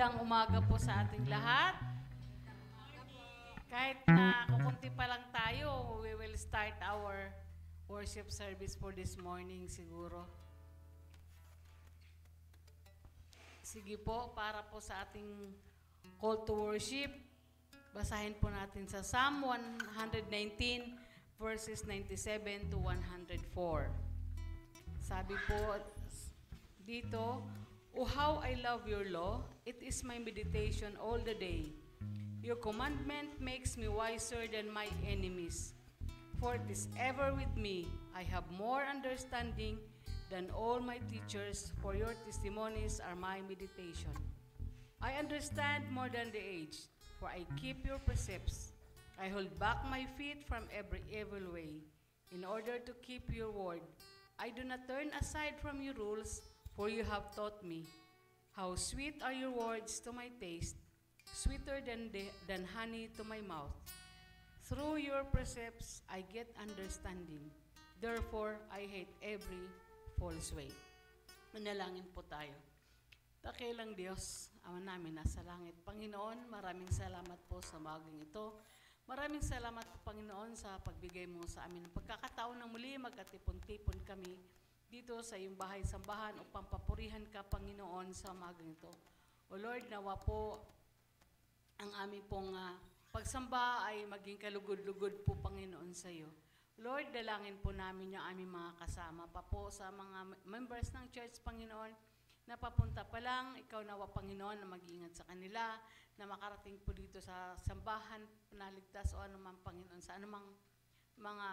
Magandang umaga po sa ating lahat. Kahit na kukunti pa lang tayo, we will start our worship service for this morning siguro. Sige po, para po sa ating call to worship, basahin po natin sa Psalm 119 verses 97 to 104. Sabi po dito, "Oh, how I love your law. It is my meditation all the day. Your commandment makes me wiser than my enemies. For it is ever with me. I have more understanding than all my teachers, for your testimonies are my meditation. I understand more than the age, for I keep your precepts. I hold back my feet from every evil way, in order to keep your word. I do not turn aside from your rules, for you have taught me. How sweet are your words to my taste, sweeter than honey to my mouth. Through your precepts I get understanding. Therefore, I hate every false way." Manalangin po tayo. Dakilang Diyos, Ama namin nasa langit. Panginoon, maraming salamat po sa umagang ito. Maraming salamat po, Panginoon, sa pagbigay mo sa amin ng pagkakataon na muli magkatipon-tipon kami dito sa iyong bahay-sambahan upang papurihan ka, Panginoon, sa umagang ito. O Lord, nawa po ang aming pong pagsamba ay maging kalugod-lugod po, Panginoon, sa iyo. Lord, dalangin po namin yung aming mga kasama pa po sa mga members ng church, Panginoon, na papunta pa lang. Ikaw nawa, Panginoon, na mag-iingat sa kanila, na makarating po dito sa sambahan, panaligtas o anumang, Panginoon, sa anumang mga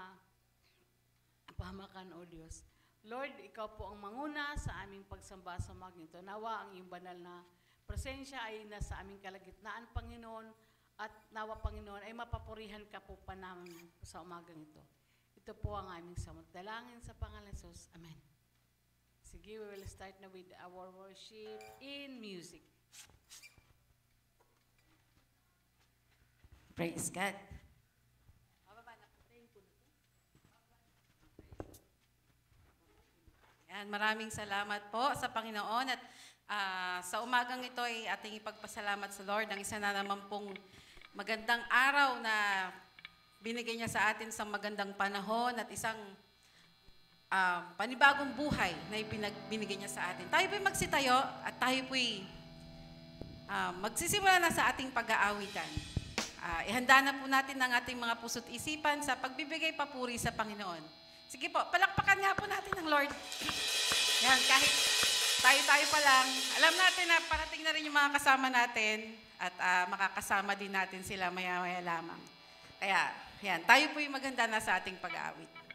pahamakan, O Diyos. Lord, ikaw po ang manguna sa aming pagsamba sa umagang ito. Nawa ang iyong banal na presensya ay nasa aming kalagitnaan, Panginoon, at nawa, Panginoon, ay mapapurihan ka po pa namin sa umagang ito. Ito po ang aming samot-dalangin sa pangalan ni Jesus. Amen. Sige, we will start na with our worship in music. Praise God. Yan, maraming salamat po sa Panginoon at sa umagang ito ay ating ipagpasalamat sa Lord ang isa na naman pong magandang araw na binigay niya sa atin sa magandang panahon at isang panibagong buhay na binigay niya sa atin. Tayo po'y magsitayo at tayo po'y magsisimula na sa ating pag-aawitan. Ihanda na po natin ang ating mga puso't isipan sa pagbibigay papuri sa Panginoon. Sige po, palakpakan nga po natin ang Lord. Yan, kahit tayo pa lang, alam natin na parating na rin yung mga kasama natin at makakasama din natin sila maya-maya lamang. Kaya, yan, tayo po yung maganda na sa ating pag-aawit.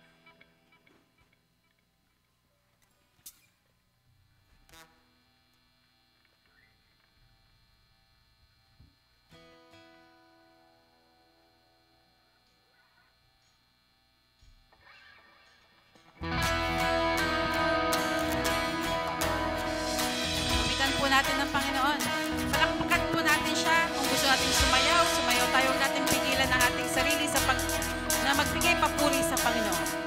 Natin ng Panginoon. Palakpakan po natin siya. Kung gusto natin sumayaw, sumayaw tayo. Huwag natin pigilan ang ating sarili na magbigay papuri sa Panginoon.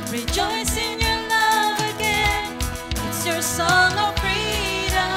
Rejoice in your love again. It's your song of freedom.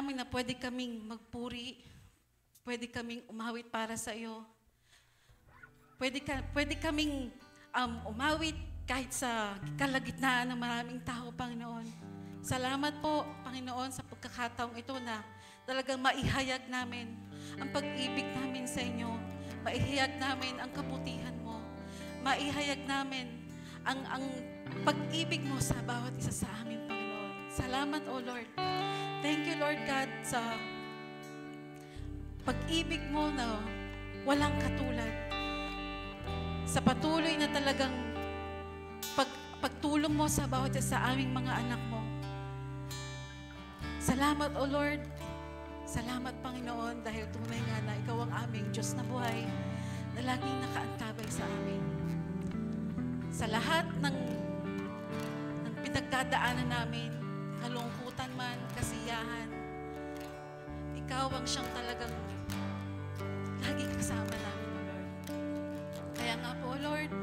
namin na pwede kaming magpuri, pwede kaming umawit para sa iyo. Pwede kaming umawit kahit sa kalagitnaan ng maraming tao, Panginoon. Salamat po, Panginoon, sa pagkakataong ito na talagang maihayag namin ang pag-ibig namin sa inyo. Maihayag namin ang kabutihan mo. Maihayag namin ang pag-ibig mo sa bawat isa sa amin, Panginoon. Salamat, O Lord. Thank you, Lord God, sa pag-ibig mo na walang katulad. Sa patuloy na talagang pagtulong mo sa bawat isa sa aming mga anak mo. Salamat, O Lord. Salamat, Panginoon, dahil tunay nga na ikaw ang aming Diyos na buhay na laging nakaantabay sa amin. Sa lahat ng pinagdadaanan namin, kalungkutan man, kasiyahan, ikaw ang siyang talagang lagi kasama namin, O Lord. Kaya nga po, O Lord,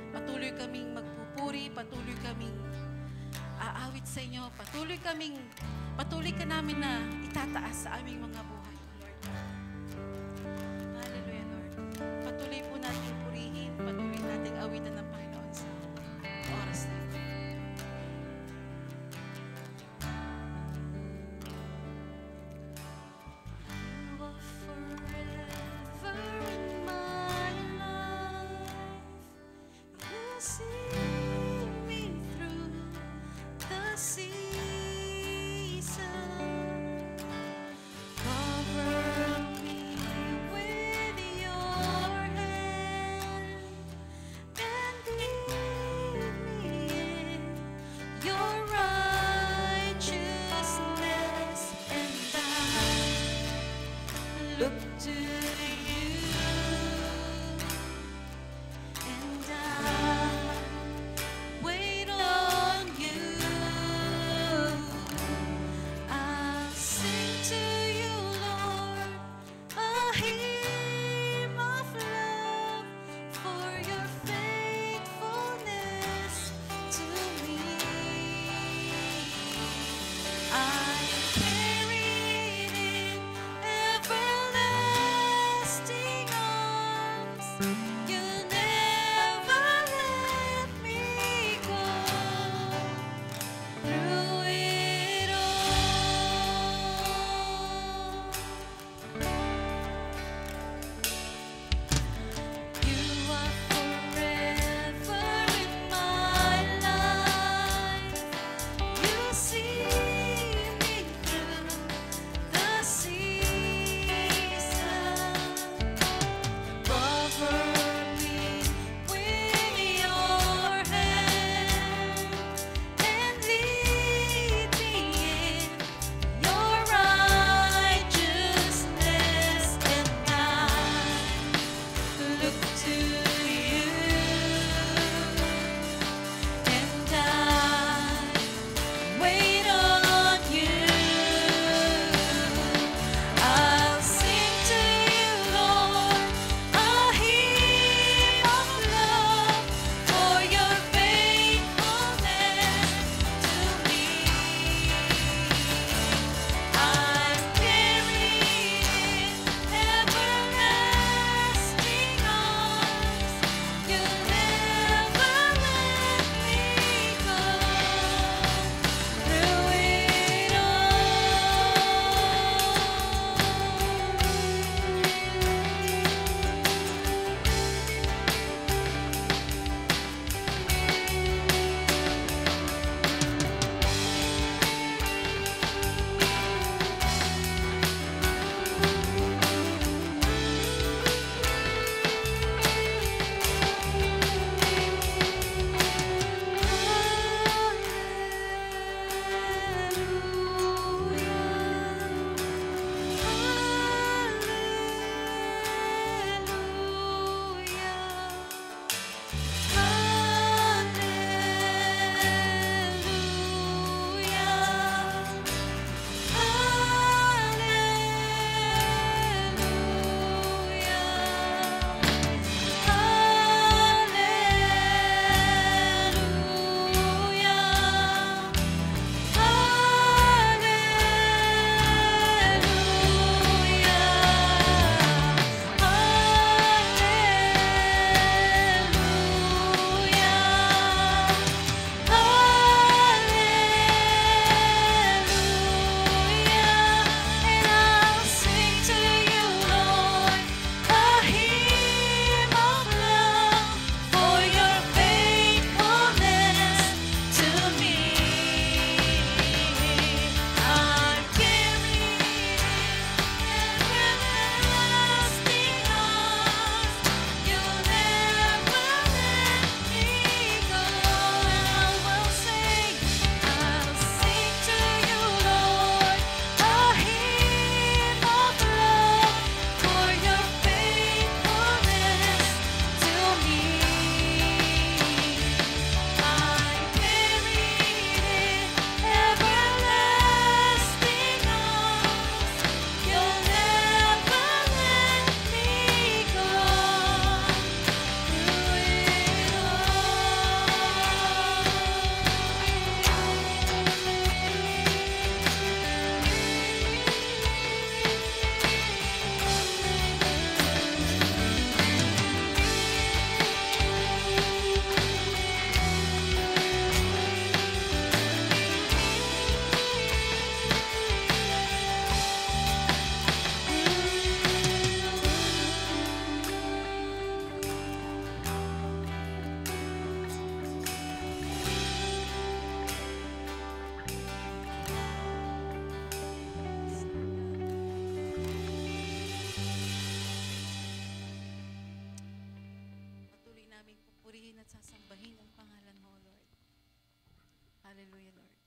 patuloy kaming magpupuri, patuloy kaming aawit sa inyo, patuloy ka namin na itataas sa aming mga buhay, O Lord. Hallelujah, Lord. Patuloy po natin purihin, patuloy natin awitan ng Panginoon sa oras na ito. You are forever in my life. You see me through the season. God papurihin at sasambahin ang pangalan mo, Lord. Hallelujah, Lord.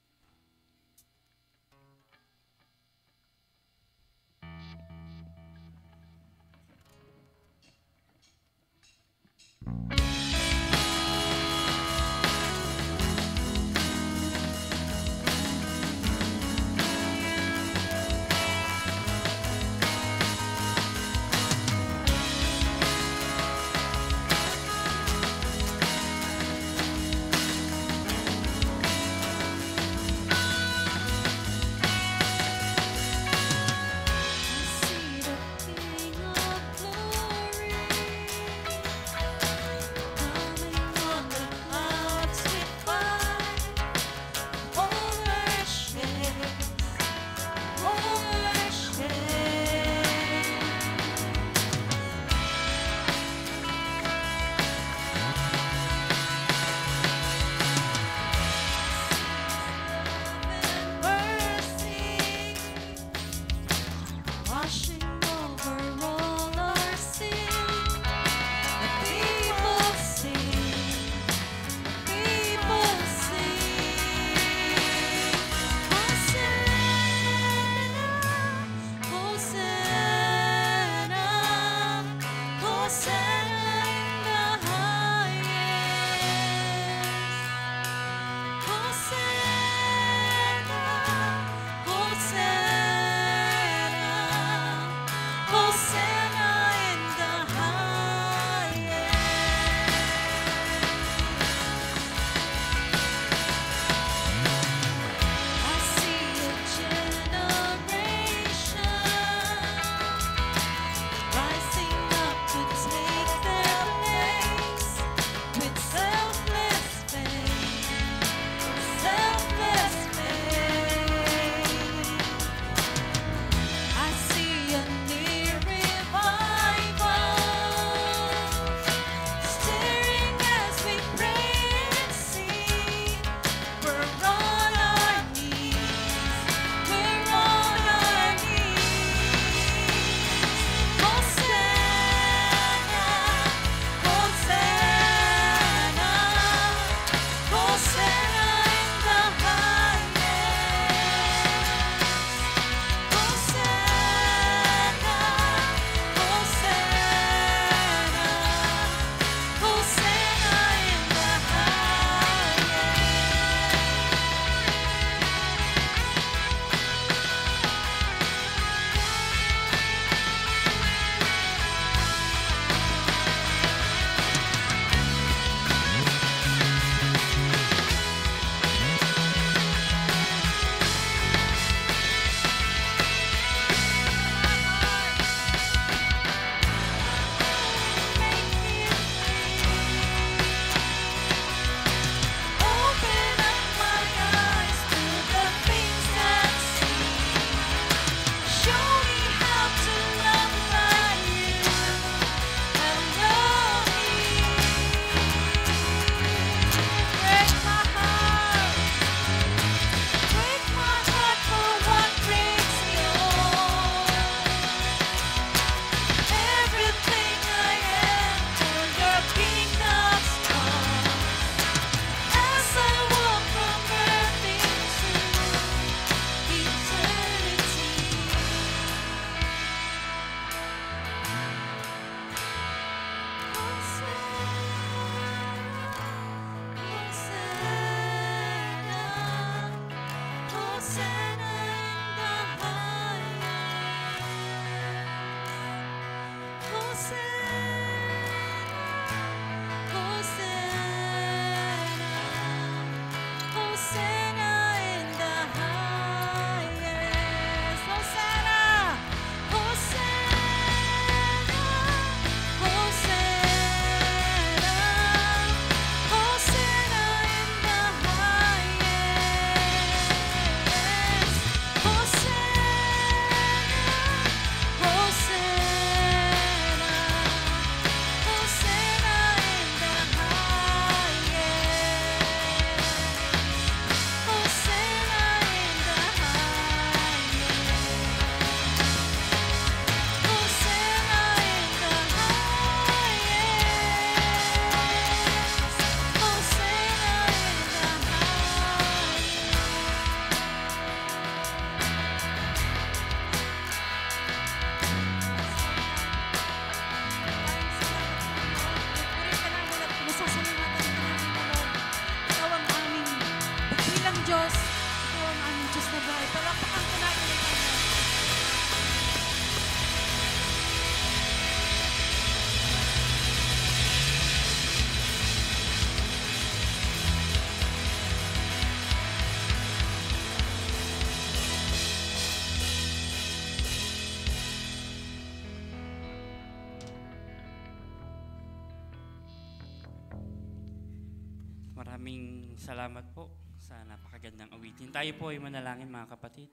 Maraming salamat po sa napakagandang awitin. Tayo po ay manalangin mga kapatid.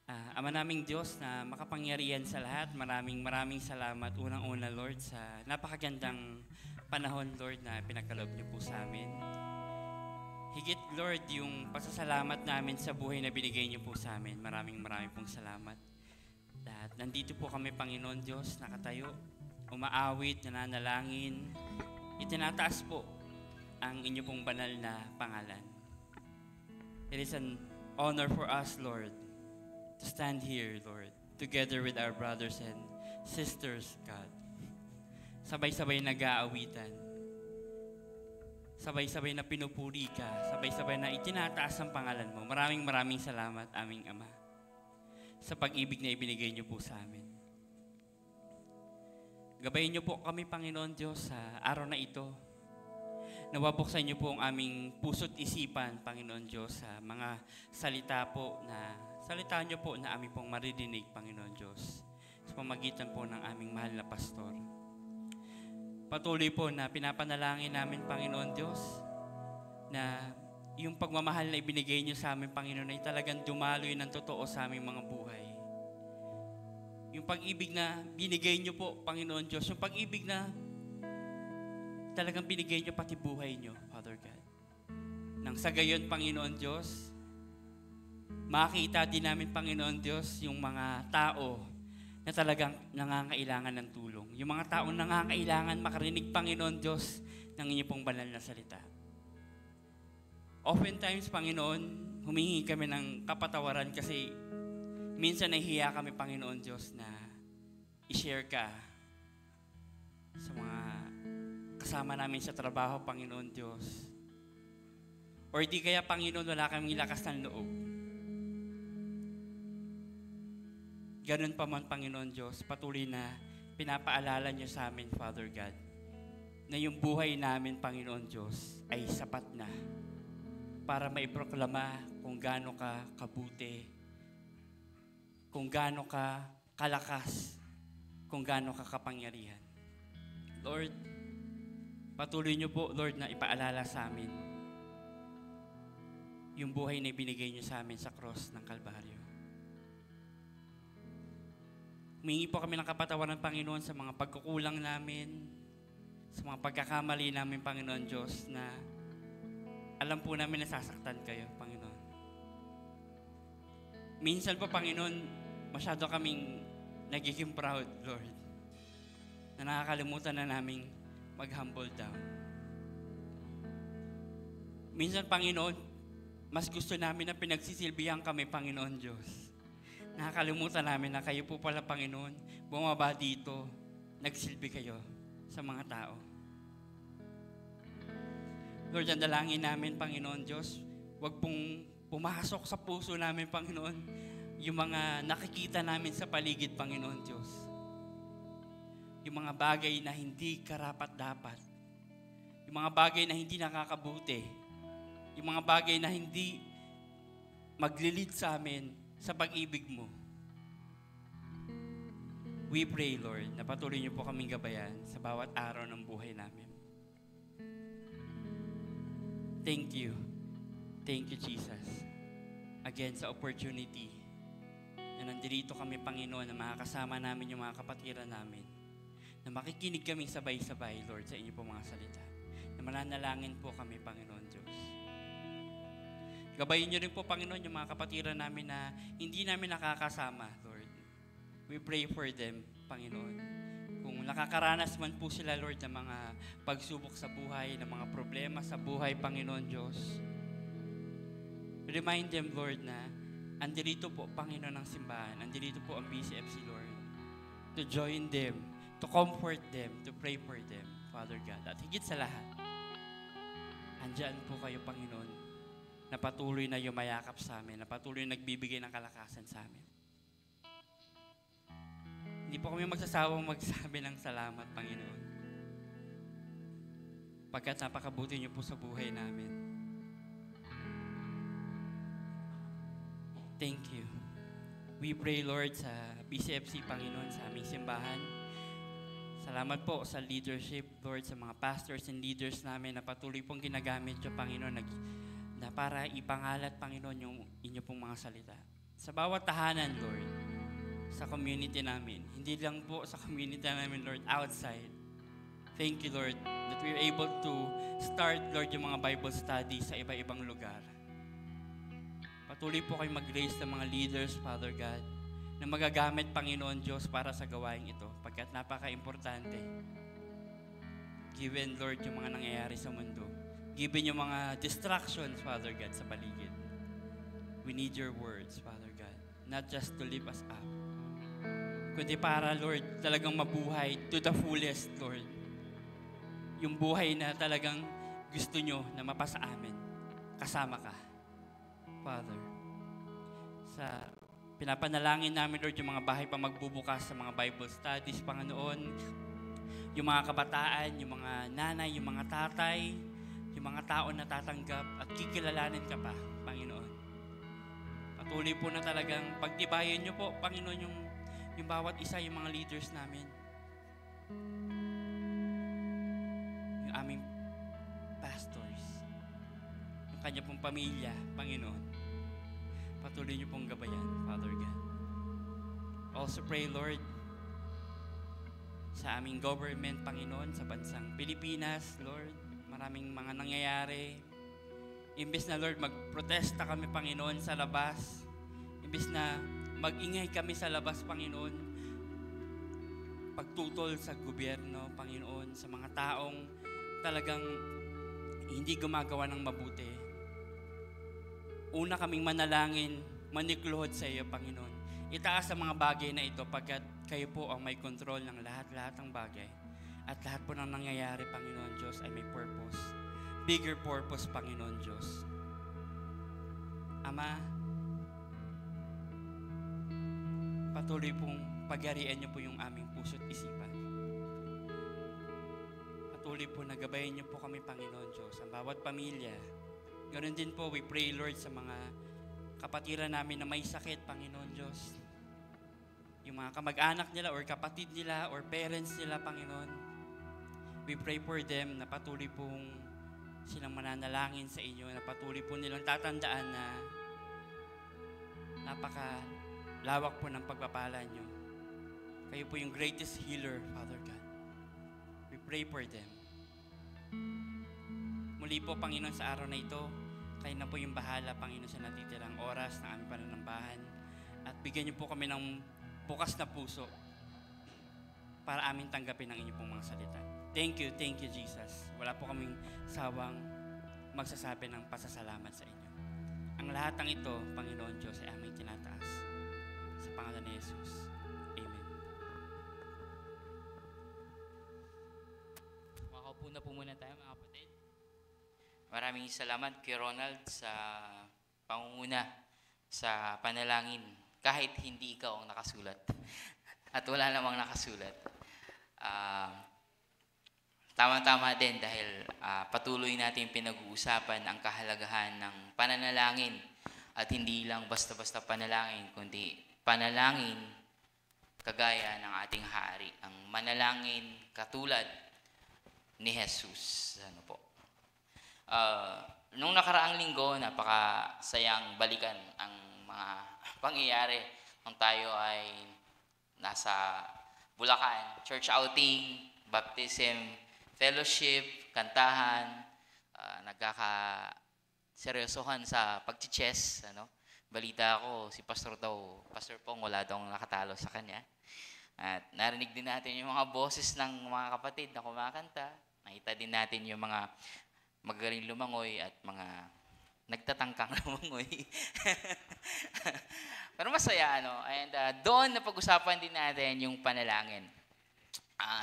Ama naming Diyos na makapangyarihan sa lahat, maraming salamat unang-una Lord sa napakagandang panahon Lord na pinagkaloob niyo po sa amin. Higit Lord yung pasasalamat namin sa buhay na binigay niyo po sa amin. Maraming pong salamat. At nandito po kami Panginoon Diyos, nakatayo, umaawit, nananalangin, itinataas po ang inyo pong banal na pangalan. It is an honor for us, Lord, to stand here, Lord, together with our brothers and sisters, God. Sabay-sabay nag-aawitan. Sabay-sabay na pinupuri ka. Sabay-sabay na itinataas ang pangalan mo. Maraming salamat, aming Ama, sa pag-ibig na ibinigay niyo po sa amin. Gabayin niyo po kami, Panginoon Diyos, sa araw na ito. Nawabuksan niyo po ang aming puso't isipan, Panginoon Diyos, sa mga salita niyo po na aming pong maririnig, Panginoon Diyos, sa pamagitan po ng aming mahal na pastor. Patuloy po na pinapanalangin namin, Panginoon Diyos, na yung pagmamahal na ibinigay niyo sa amin, Panginoon, ay talagang dumaloy ng totoo sa aming mga buhay. Yung pag-ibig na binigay niyo po, Panginoon Diyos, yung pag-ibig na talagang binigay niyo pati buhay niyo, Father God. Nang sa gayon, Panginoon Diyos, makita din namin, Panginoon Diyos, yung mga tao na talagang nangangailangan ng tulong. Yung mga taong nangangailangan makarinig, Panginoon Diyos, ng inyo pong banal na salita. Oftentimes, Panginoon, humingi kami ng kapatawaran kasi minsan nahihiya kami, Panginoon Diyos, na i-share ka sa mga kasama namin sa trabaho, Panginoon Diyos. Or di kaya, Panginoon, wala kaming lakas ng loob. Ganun pa man, Panginoon Diyos, patuloy na pinapaalala niyo sa amin, Father God, na yung buhay namin, Panginoon Diyos, ay sapat na para maiproklama kung gaano ka kabuti, kung gaano ka kalakas, kung gaano ka kapangyarihan. Lord, patuloy niyo po, Lord, na ipaalala sa amin yung buhay na ibinigay niyo sa amin sa cross ng Kalbaryo. Humingi po kami ng kapatawaran, Panginoon, sa mga pagkukulang namin, sa mga pagkakamali namin, Panginoon Diyos, na alam po namin na sasaktan kayo, Panginoon. Minsan po, Panginoon, masyado kaming nagiging proud, Lord, na nakakalimutan na naming mag-humble down. Minsan, Panginoon, mas gusto namin na pinagsisilbihan kami, Panginoon Diyos. Nakakalimutan namin na kayo po pala, Panginoon, bumaba dito, nagsilbi kayo sa mga tao. Lord, ang dalangin namin, Panginoon Diyos, huwag pong pumasok sa puso namin, Panginoon, yung mga nakikita namin sa paligid, Panginoon Diyos. Yung mga bagay na hindi karapat-dapat. Yung mga bagay na hindi nakakabuti. Yung mga bagay na hindi maglilid sa amin sa pag-ibig mo. We pray, Lord, na patuloy niyo po kaming gabayan sa bawat araw ng buhay namin. Thank you. Thank you, Jesus. Again, sa opportunity na nandito kami, Panginoon, na makakasama namin yung mga kapatiran namin, na makikinig kami sabay-sabay, Lord, sa inyo po mga salita. Na mananalangin po kami, Panginoon Diyos. Gabayin niyo rin po, Panginoon, yung mga kapatiran namin na hindi namin nakakasama, Lord. We pray for them, Panginoon. Kung nakakaranas man po sila, Lord, ng mga pagsubok sa buhay, ng mga problema sa buhay, Panginoon Diyos, remind them, Lord, na andirito po, Panginoon ng simbahan, andirito po ang BCFC, Lord, to join them, to comfort them, to pray for them, Father God. At higit sa lahat, andyan po kayo, Panginoon, na patuloy na yumayakap sa amin, na patuloy na nagbibigay ng kalakasan sa amin. Hindi po kami magsasawang magsabi ng salamat, Panginoon. Pagkat napakabuti niyo po sa buhay namin. Thank you. We pray, Lord, sa BCFC, Panginoon, sa aming simbahan. Sa Salamat po sa leadership, Lord, sa mga pastors and leaders namin na patuloy pong ginagamit yung Panginoon na para ipangalat, Panginoon, yung inyo pong mga salita. Sa bawat tahanan, Lord, sa community namin, hindi lang po sa community namin, Lord, outside. Thank you, Lord, that we're able to start, Lord, yung mga Bible study sa iba-ibang lugar. Patuloy po kayo mag-raise ng mga leaders, Father God, na magagamit, Panginoon Diyos, para sa gawain ito, pagkat napaka-importante. Given, Lord, yung mga nangyayari sa mundo. Given yung mga distractions, Father God, sa paligid. We need your words, Father God, not just to lift us up, kundi para, Lord, talagang mabuhay to the fullest, Lord. Yung buhay na talagang gusto nyo na mapasa amin. Kasama ka, Father. Sa pinapanalangin namin, Lord, yung mga bahay pa magbubukas sa mga Bible studies, Panginoon, yung mga kabataan, yung mga nanay, yung mga tatay, yung mga tao na tatanggap at kikilalanin ka pa, Panginoon. Patuloy po na talagang pagtibayin nyo po, Panginoon, yung bawat isa, yung mga leaders namin. Yung aming pastors, yung kanya pong pamilya, Panginoon. Patuloy niyo pong gabayan, Father God. Also pray, Lord, sa aming government, Panginoon, sa bansang Pilipinas, Lord, maraming mga nangyayari. Imbes na, Lord, magprotesta kami, Panginoon, sa labas. Imbes na mag-ingay kami sa labas, Panginoon. Pagtutol sa gobyerno, Panginoon, sa mga taong talagang hindi gumagawa ng mabuti. Una kaming manalangin, manikluhod sa iyo, Panginoon. Itaas ang mga bagay na ito pagkat kayo po ang may kontrol ng lahat-lahat ng bagay. At lahat po ng nangyayari, Panginoon Diyos, ay may purpose. Bigger purpose, Panginoon Diyos. Ama, patuloy pong pagyarian niyo po yung aming puso't isipan. Patuloy po na gabayan niyo po kami, Panginoon Diyos, ang bawat pamilya. Ganoon din po, we pray, Lord, sa mga kapatiran namin na may sakit, Panginoon Diyos. Yung mga kamag-anak nila or kapatid nila or parents nila, Panginoon. We pray for them na patuloy pong silang mananalangin sa inyo, na patuloy po nilang tatandaan na napakalawak po ng pagpapala nyo. Kayo po yung greatest healer, Father God. We pray for them. Muli po, Panginoon, sa araw na ito, kayo na po yung bahala, Panginoon, sa natitirang oras ng aming pananambahan. At bigyan niyo po kami ng bukas na puso para amin tanggapin ang inyong pong mga salita. Thank you, Jesus. Wala po kaming sawang magsasabi ng pasasalamat sa inyo. Ang lahat ng ito, Panginoon Diyos, ay aming tinataas. Sa pangalan ni Jesus. Amen. Makaupo na po muna tayo, mga kapatid. Maraming salamat kay Ronald sa pangunguna sa panalangin kahit hindi ikaw ang nakasulat at wala namang nakasulat. Tama-tama din dahil patuloy natin pinag-uusapan ang kahalagahan ng pananalangin at hindi lang basta-basta panalangin kundi panalangin kagaya ng ating hari, ang manalangin katulad ni Jesus. Ano po? Nung nakaraang linggo, napakasayang balikan ang mga pangyayari nung tayo ay nasa Bulacan, church outing, baptism, fellowship, kantahan, nagkakaseryosohan sa pagchichess. Ano? Balita ko, si Pastor Pong, wala daw nakatalo sa kanya. At narinig din natin yung mga boses ng mga kapatid na kumakanta. Nakita din natin yung mga magaling lumangoy at mga nagtatangkang lumangoy. Pero masaya, ano? And doon napag-usapan din natin yung panalangin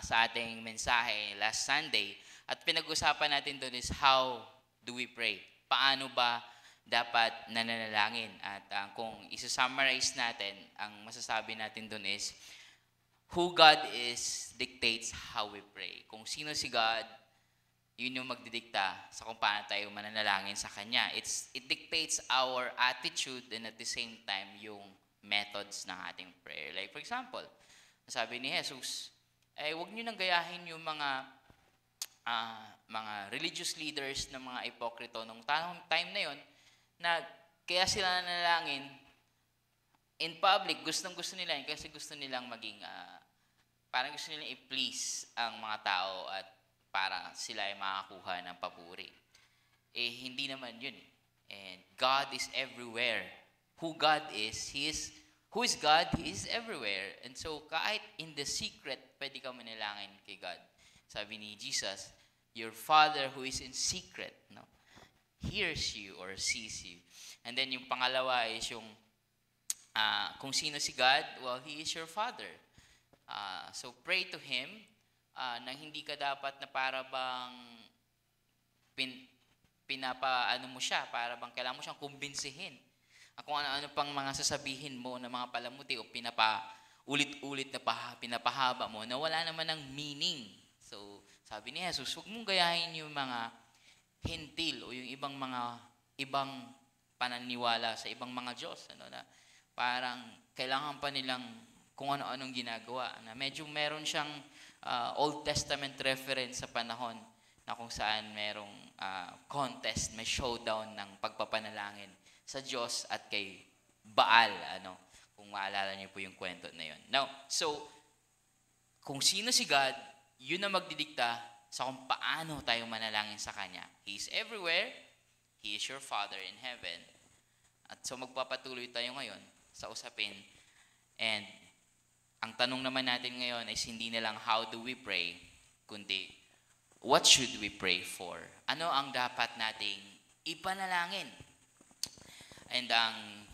sa ating mensahe last Sunday. At pinag-usapan natin doon is how do we pray? Paano ba dapat nananalangin? At kung isa-summarize natin, ang masasabi natin doon is who God is dictates how we pray. Kung sino si God, yun yung magdidikta sa kung paano tayo mananalangin sa Kanya. It dictates our attitude and at the same time yung methods ng ating prayer. Like for example, sabi ni Jesus, huwag nyo nang gayahin yung mga religious leaders ng mga ipokrito nung time na yon, na kaya sila nanalangin in public, gustong-gusto nila yun kasi gusto nilang maging, parang gusto nilang i-please ang mga tao at para sila ay makakuha ng papuri. Hindi naman yun. And God is everywhere. Who God is, who is God, He is everywhere. And so, kahit in the secret, pwede ka manalangin kay God. Sabi ni Jesus, your Father who is in secret, no, hears you or sees you. And then yung pangalawa is yung, kung sino si God, well, He is your Father. So, pray to Him na hindi ka dapat na para bang pinapaano mo siya, para bang kailangan mo siyang kumbinsihin. Kung ano-ano pang mga sasabihin mo na mga palamuti o ulit-ulit na pinapahaba mo na wala naman ng meaning. So, sabi ni Jesus, huwag mong gayahin yung mga hentil o yung ibang pananiwala sa ibang mga Diyos. Na parang kailangan pa nilang kung ano-anong ginagawa. Na medyo meron siyang Old Testament reference sa panahon na kung saan merong contest, may showdown ng pagpapanalangin sa Diyos at kay Baal, kung maalala niyo po yung kwento na yun. Now, so, kung sino si God, yun na magdidikta sa kung paano tayo manalangin sa Kanya. He is everywhere. He is your Father in heaven. At so, magpapatuloy tayo ngayon sa usapin. And, ang tanong naman natin ngayon is hindi na lang how do we pray, kundi what should we pray for? Ano ang dapat nating ipanalangin? And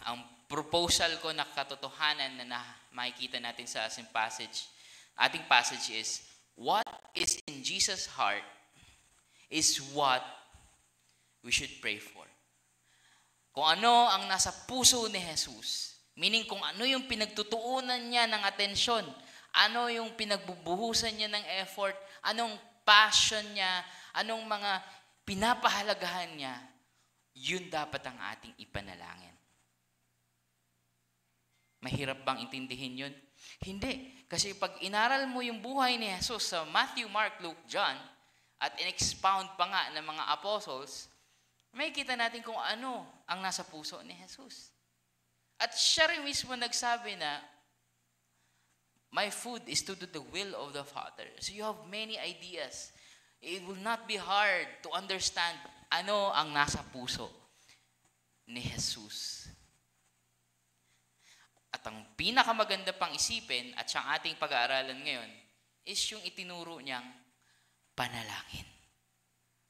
ang proposal ko na katotohanan na makikita natin sa ating passage is, what is in Jesus' heart is what we should pray for. Kung ano ang nasa puso ni Jesus, meaning kung ano yung pinagtutuunan niya ng atensyon, ano yung pinagbubuhusan niya ng effort, anong passion niya, anong mga pinapahalagahan niya, yun dapat ang ating ipanalangin. Mahirap bang intindihin yun? Hindi. Kasi pag inaral mo yung buhay ni Jesus sa Matthew, Mark, Luke, John, at in-expound pa nga ng mga apostles, may kita natin kung ano ang nasa puso ni Jesus. At siya rin mismo nagsabi na, my food is to do the will of the Father. So you have many ideas. It will not be hard to understand ano ang nasa puso ni Jesus. At ang pinakamaganda pang isipin at siyang ating pag-aaralan ngayon is yung itinuro niyang panalangin.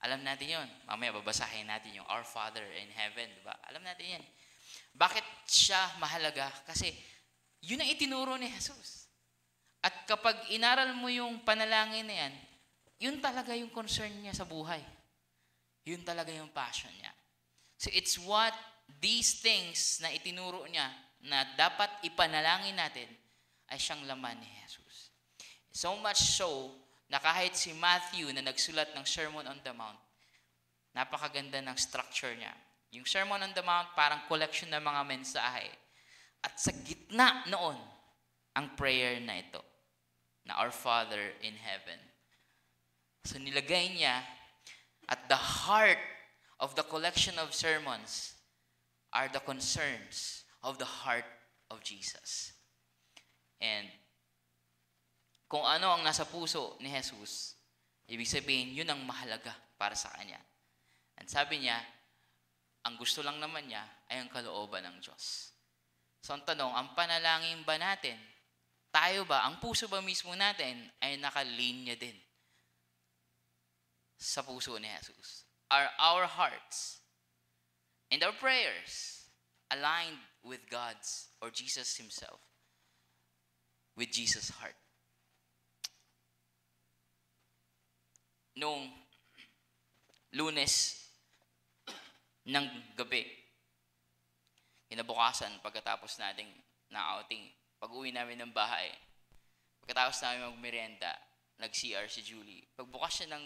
Alam natin yun. Mamaya babasahin natin yung Our Father in Heaven. Diba? Alam natin yan. Bakit siya mahalaga? Kasi yun ang itinuro ni Jesus. At kapag inaral mo yung panalangin na yan, yun talaga yung concern niya sa buhay. Yun talaga yung passion niya. So it's what these things na itinuro niya na dapat ipanalangin natin ay siyang laman ni Jesus. So much so na kahit si Matthew na nagsulat ng Sermon on the Mount, napakaganda ng structure niya. Yung Sermon on the Mount parang collection ng mga mensahe. At sa gitna noon, ang prayer na ito, na Our Father in Heaven. So nilagay niya at the heart of the collection of sermons are the concerns of the heart of Jesus. And kung ano ang nasa puso ni Jesus, ibig sabihin, yun ang mahalaga para sa Kanya. And sabi niya, ang gusto lang naman niya ay ang kalooban ng Diyos. So ang tanong, ang panalangin ba natin, tayo ba, ang puso ba mismo natin ay nakalinya din sa puso ni Jesus? Are our hearts and our prayers aligned with God's or Jesus Himself? With Jesus' heart. Noong Lunes ng gabi, kinabukasan pagkatapos nating na-outing, pag-uwi namin ng bahay, pagkatapos namin magmerienda, nag-CR si Julie. Pagbukas siya ng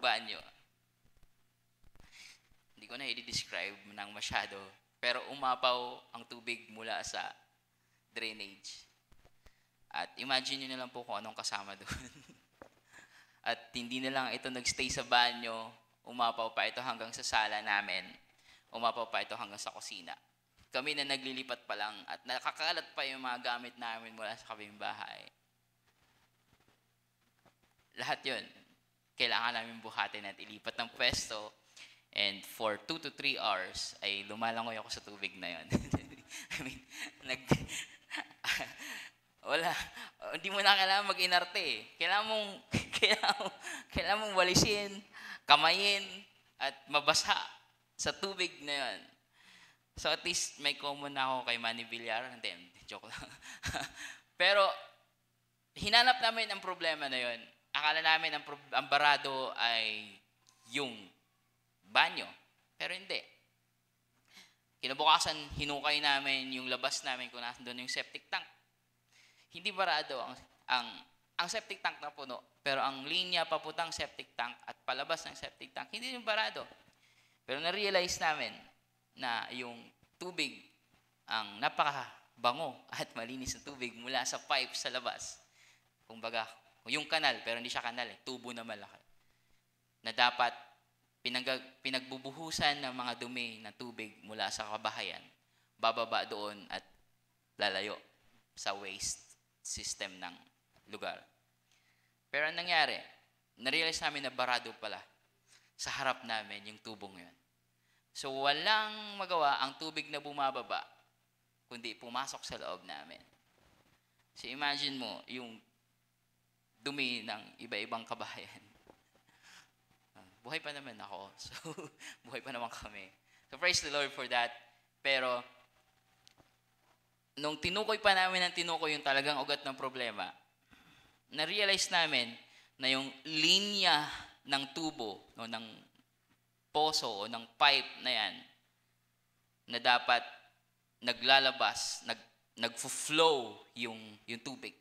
banyo, hindi ko na i-describe ng masyado, pero umapaw ang tubig mula sa drainage. At imagine nyo na lang po kung anong kasama doon. At hindi na lang ito nagstay sa banyo, umapaw pa ito hanggang sa sala namin. Umapaw pa ito hanggang sa kusina. Kami na naglilipat pa lang at nakakalat pa yung mga gamit namin mula sa kabing bahay. Lahat yun, kailangan namin buhatin at ilipat ng pwesto. And for 2 to 3 hours, ay lumalangoy ako sa tubig na yun. I mean, wala, hindi mo na kailangan mag-inarte eh. Kailangan mong walisin, kamayin, at mabasa sa tubig na yun. So at least may common na ako kay Manny Villar. Hindi, joke lang. Pero hinanap namin ang problema na yun. Akala namin ang barado ay yung banyo. Pero hindi. Kinabukasan, hinukay namin yung labas namin kung nasa doon yung septic tank. Hindi barado ang septic tank na puno. Pero ang linya papuntang septic tank at palabas ng septic tank, hindi yung barado. Pero na-realize namin na yung tubig ang napakabango at malinis na tubig mula sa pipe sa labas. Kumbaga, yung kanal, pero hindi siya kanal tubo na malaki. Na dapat pinagbubuhusan ng mga dumi na tubig mula sa kabahayan, bababa doon at lalayo sa waste system ng lugar. Pero ang nangyari, na-realize namin na barado pala sa harap namin yung tubong yun. So walang magawa ang tubig na bumababa, kundi pumasok sa loob namin. So imagine mo, yung dumi ng iba-ibang kabahayan. Buhay pa naman ako. So, buhay pa naman kami. So, praise the Lord for that. Pero, nung tinukoy pa namin ng tinukoy yung talagang ugat ng problema, na-realize namin na yung linya ng tubo, no, ng poso o ng pipe na yan, na dapat naglalabas, nag-flow yung tubig.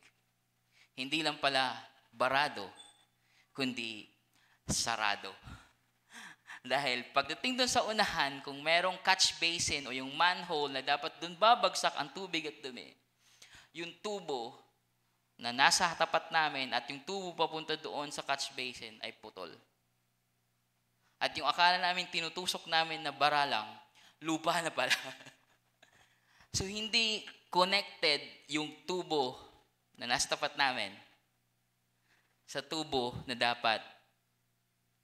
Hindi lang pala barado, kundi sarado. Dahil pagdating doon sa unahan, kung merong catch basin o yung manhole na dapat doon babagsak ang tubig at dumi, yung tubo na nasa tapat namin at yung tubo papunta doon sa catch basin ay putol. At yung akala namin tinutusok namin na bara lang, lupa na pala. So hindi connected yung tubo na nasa tapat namin sa tubo na dapat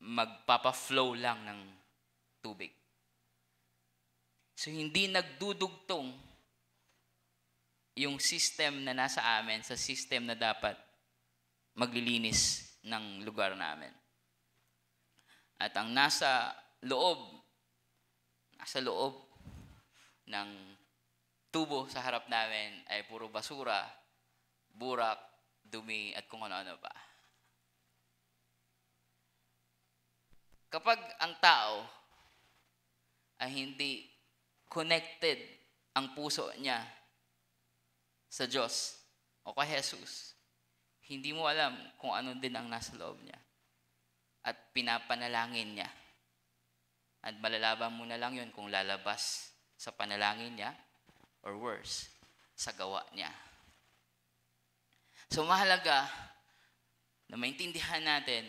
magpapa-flow lang ng tubig. So hindi nagdudugtong yung system na nasa amin sa system na dapat maglilinis ng lugar namin. At ang nasa loob ng tubo sa harap namin ay puro basura, burak, dumi, at kung ano-ano pa. Kapag ang tao ay hindi connected ang puso niya sa Diyos o kay Jesus, hindi mo alam kung ano din ang nasa loob niya. At pinapanalangin niya. At malalaban mo na lang yun kung lalabas sa panalangin niya or worse, sa gawa niya. So mahalaga na maintindihan natin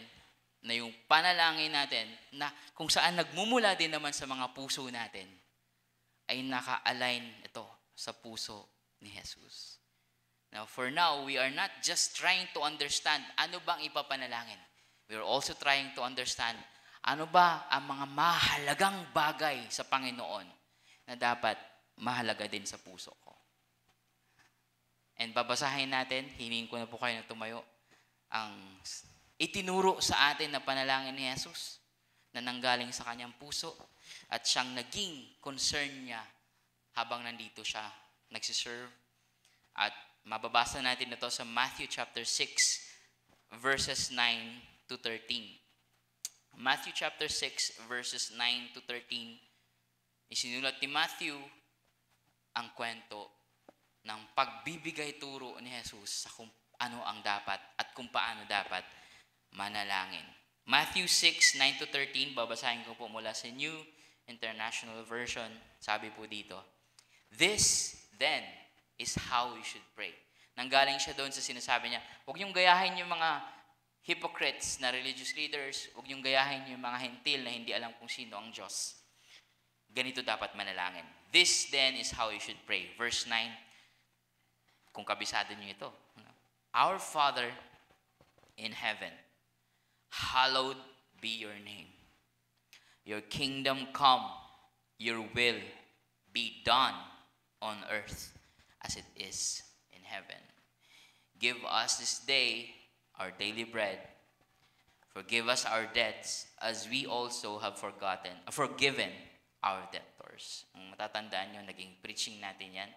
na yung panalangin natin na kung saan nagmumula din naman sa mga puso natin ay naka-align ito sa puso ni Jesus. Now, for now, we are not just trying to understand ano bang ipapanalangin. We are also trying to understand ano ba ang mga mahalagang bagay sa Panginoon na dapat mahalaga din sa puso ko. And babasahin natin, hiningi ko na po kayo na tumayo, ang itinuro sa atin na panalangin ni Jesus na nanggaling sa kanyang puso at siyang naging concern niya habang nandito siya nagsiserve. At mababasa natin ito sa Matthew chapter 6 verses 9 to 13. Matthew chapter 6 verses 9 to 13. Isinulat ni Matthew ang kwento ng pagbibigay turo ni Jesus sa kung ano ang dapat at kung paano dapat manalangin. Matthew 6, 9 to 13, babasahin ko po mula sa New International Version. Sabi po dito, "This then is how you should pray." Nanggaling siya doon sa sinasabi niya, huwag niyong gayahin yung mga hypocrites na religious leaders, huwag niyong gayahin yung mga hentil na hindi alam kung sino ang Diyos. Ganito dapat manalangin. This then is how you should pray. Verse 9, kung kabisado niyo ito. Our Father in heaven, hallowed be your name. Your kingdom come, your will be done on earth as it is in heaven. Give us this day our daily bread. Forgive us our debts as we also have forgiven our debtors. Ang matatandaan nyo, naging preaching natin yan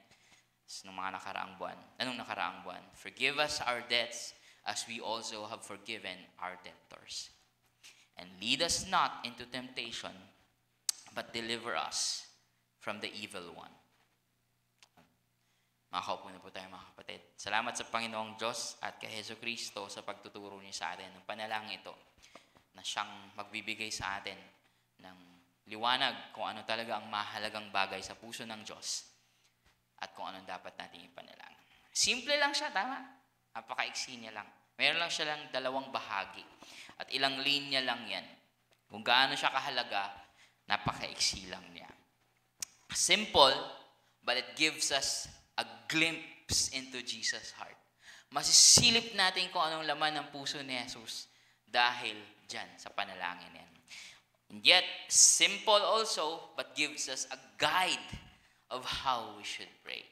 nung mga nakaraang buwan. Anong nakaraang buwan? Forgive us our debts as we also have forgiven our debtors. And lead us not into temptation, but deliver us from the evil one. Makakaupo na po tayo mga kapatid. Salamat sa Panginoong Diyos at kay Hesus Kristo sa pagtuturo niya sa atin ng panalangin ito na siyang magbibigay sa atin ng liwanag kung ano talaga ang mahalagang bagay sa puso ng Diyos at kung anong dapat nating ipanalangin. Simple lang siya, tama? Napakaiksi niya lang. Meron lang siya lang 2 bahagi at ilang linya lang yan. Kung gaano siya kahalaga, napakaiksi lang niya. Simple, but it gives us a glimpse into Jesus' heart. Masisilip natin kung anong laman ng puso ni Jesus dahil dyan sa panalangin yan. And yet, simple also, but gives us a guide of how we should pray.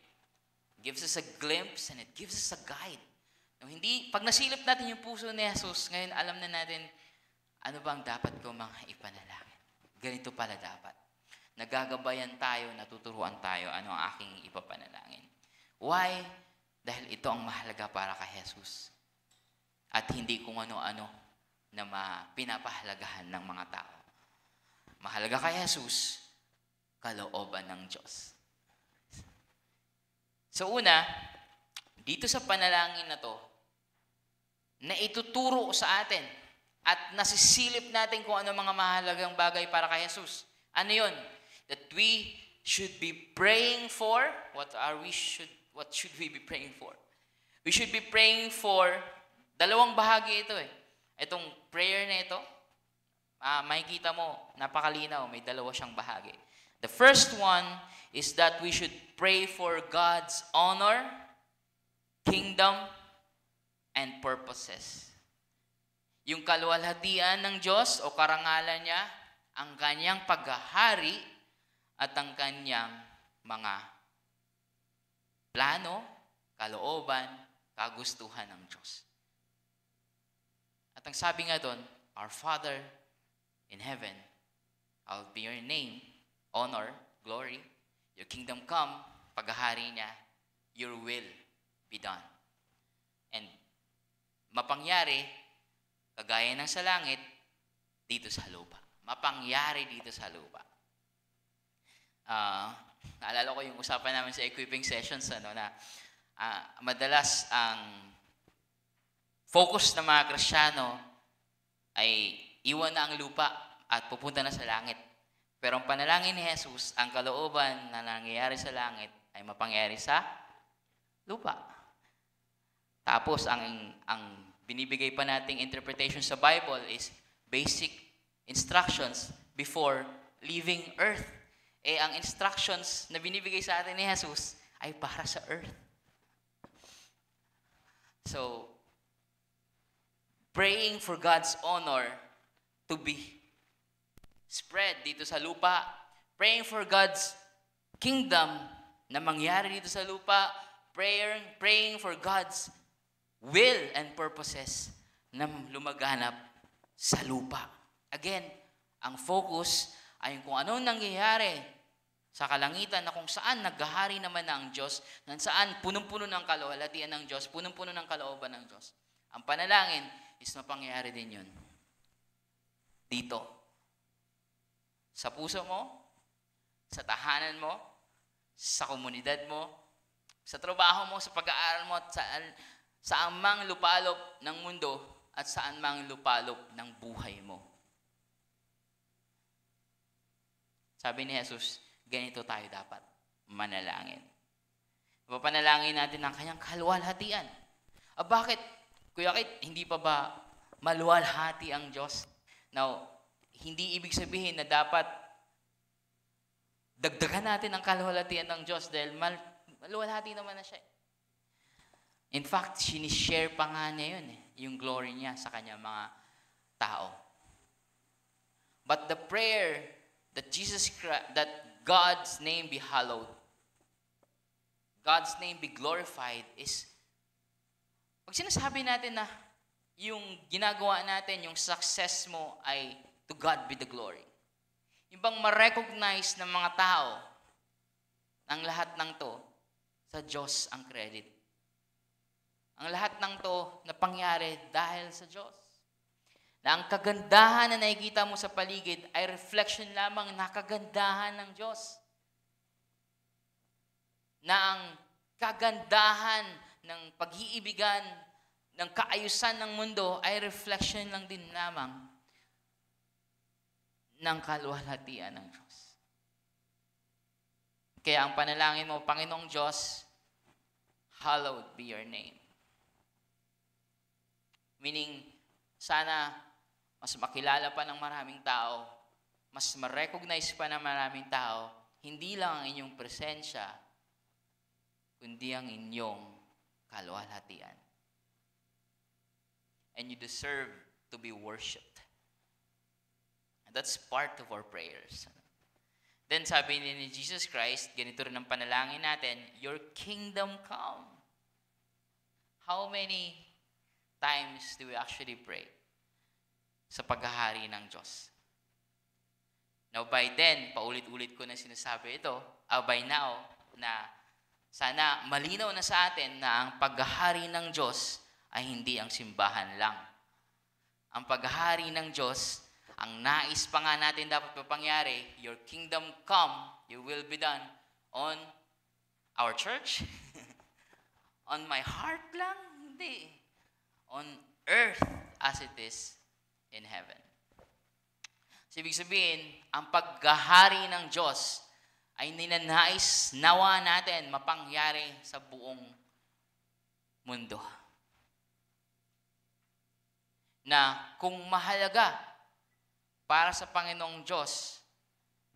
It gives us a glimpse and it gives us a guide. Pag nasilip natin yung puso ni Jesus, ngayon alam na natin ano bang dapat ko mga ipanalangin. Ganito pala dapat. Nagagabayan tayo, natuturuan tayo ano ang aking ipapanalangin. Why? Dahil ito ang mahalaga para kay Jesus. At hindi kung ano-ano na pinapahalagahan ng mga tao. Mahalaga kay Jesus, kalooban ng Diyos. So una, dito sa panalangin na to, na ituturo sa atin at nasisilip natin kung ano mga mahalagang bagay para kay Jesus. Ano yun? That we should be praying for, what should we be praying for? We should be praying for, 2 bahagi ito eh. Itong prayer na ito, makikita mo, napakalinaw, may 2 siyang bahagi. The first one is that we should pray for God's honor, kingdom, and purposes. Yung kaluwalhatian ng Diyos o karangalan niya, ang kanyang paghahari at ang kanyang mga plano, kalooban, kagustuhan ng Diyos. At ang sabi nga doon, Our Father in heaven, hallowed be your name, honor, glory, your kingdom come, paghahari niya, your will be done. And mapangyari, kagaya ng sa langit, dito sa lupa. Mapangyari dito sa lupa. Naalala ko yung usapan namin sa equipping sessions na madalas ang focus ng mga Kristiyano ay iwan na ang lupa at pupunta na sa langit. Pero ang panalangin ni Jesus, ang kalooban na nangyayari sa langit ay mapangyari sa lupa. Tapos ang binibigay pa nating interpretation sa Bible is basic instructions before leaving earth. Ang instructions na binibigay sa atin ni Jesus ay para sa earth. So, praying for God's honor to be spread dito sa lupa, praying for God's kingdom na mangyari dito sa lupa, praying for God's will and purposes na lumaganap sa lupa. Again, ang focus ay kung anong nangyayari sa kalangitan na kung saan naghahari naman na ang Diyos, na saan punong-puno ng kaluwalhatian ng Diyos, punong-puno ng kalooban ng Diyos. Ang panalangin is mapangyayari din yun. Dito. Sa puso mo, sa tahanan mo, sa komunidad mo, sa trabaho mo, sa pag-aaral mo, at saan mang lupalop ng mundo at saan mang lupalop ng buhay mo. Sabi ni Jesus, ganito tayo dapat manalangin. Papanalangin natin ang kanyang kaluwalhatian. Bakit? Kuya Kit, hindi pa ba maluwalhati ang Diyos. Now, hindi ibig sabihin na dapat dagdagan natin ang kaluwalhatian ng Diyos dahil maluwalhati naman na siya. In fact, sinishare pa nga niya yun, yung glory niya sa kanya mga tao. But the prayer that that God's name be hallowed, God's name be glorified is, pag sinasabi natin na yung ginagawa natin, yung success mo ay to God be the glory. Yung bang ma-recognize ng mga tao ang lahat ng to, sa Diyos ang credit. Ang lahat ng to na pangyari dahil sa Diyos. Na ang kagandahan na nakikita mo sa paligid ay reflection lamang na kagandahan ng Diyos. Na ang kagandahan ng pag-iibigan, ng kaayusan ng mundo ay reflection lang din lamang ng kaluwalhatian ng Diyos. Kaya ang panalangin mo, Panginoong Diyos, hallowed be your name. Meaning, sana mas makilala pa ng maraming tao, mas ma-recognize pa ng maraming tao, hindi lang ang inyong presensya, kundi ang inyong kaluwalhatian. And you deserve to be worshipped. And that's part of our prayers. Then sabi ni Jesus Christ, ganito rin ang panalangin natin, your kingdom come. How many times do we actually pray sa paghahari ng Diyos? Now by then, paulit-ulit ko na sinasabi ito, by now, na sana malinaw na sa atin na ang paghahari ng Diyos ay hindi ang simbahan lang. Ang paghahari ng Diyos, ang nais pa nga natin dapat mapangyari, your kingdom come, your will be done on our church, on my heart lang, hindi. On earth as it is in heaven. So, ibig sabihin, ang paghahari ng Diyos ay ninanais nawa natin mapangyari sa buong mundo. Na kung mahalaga para sa Panginoong Diyos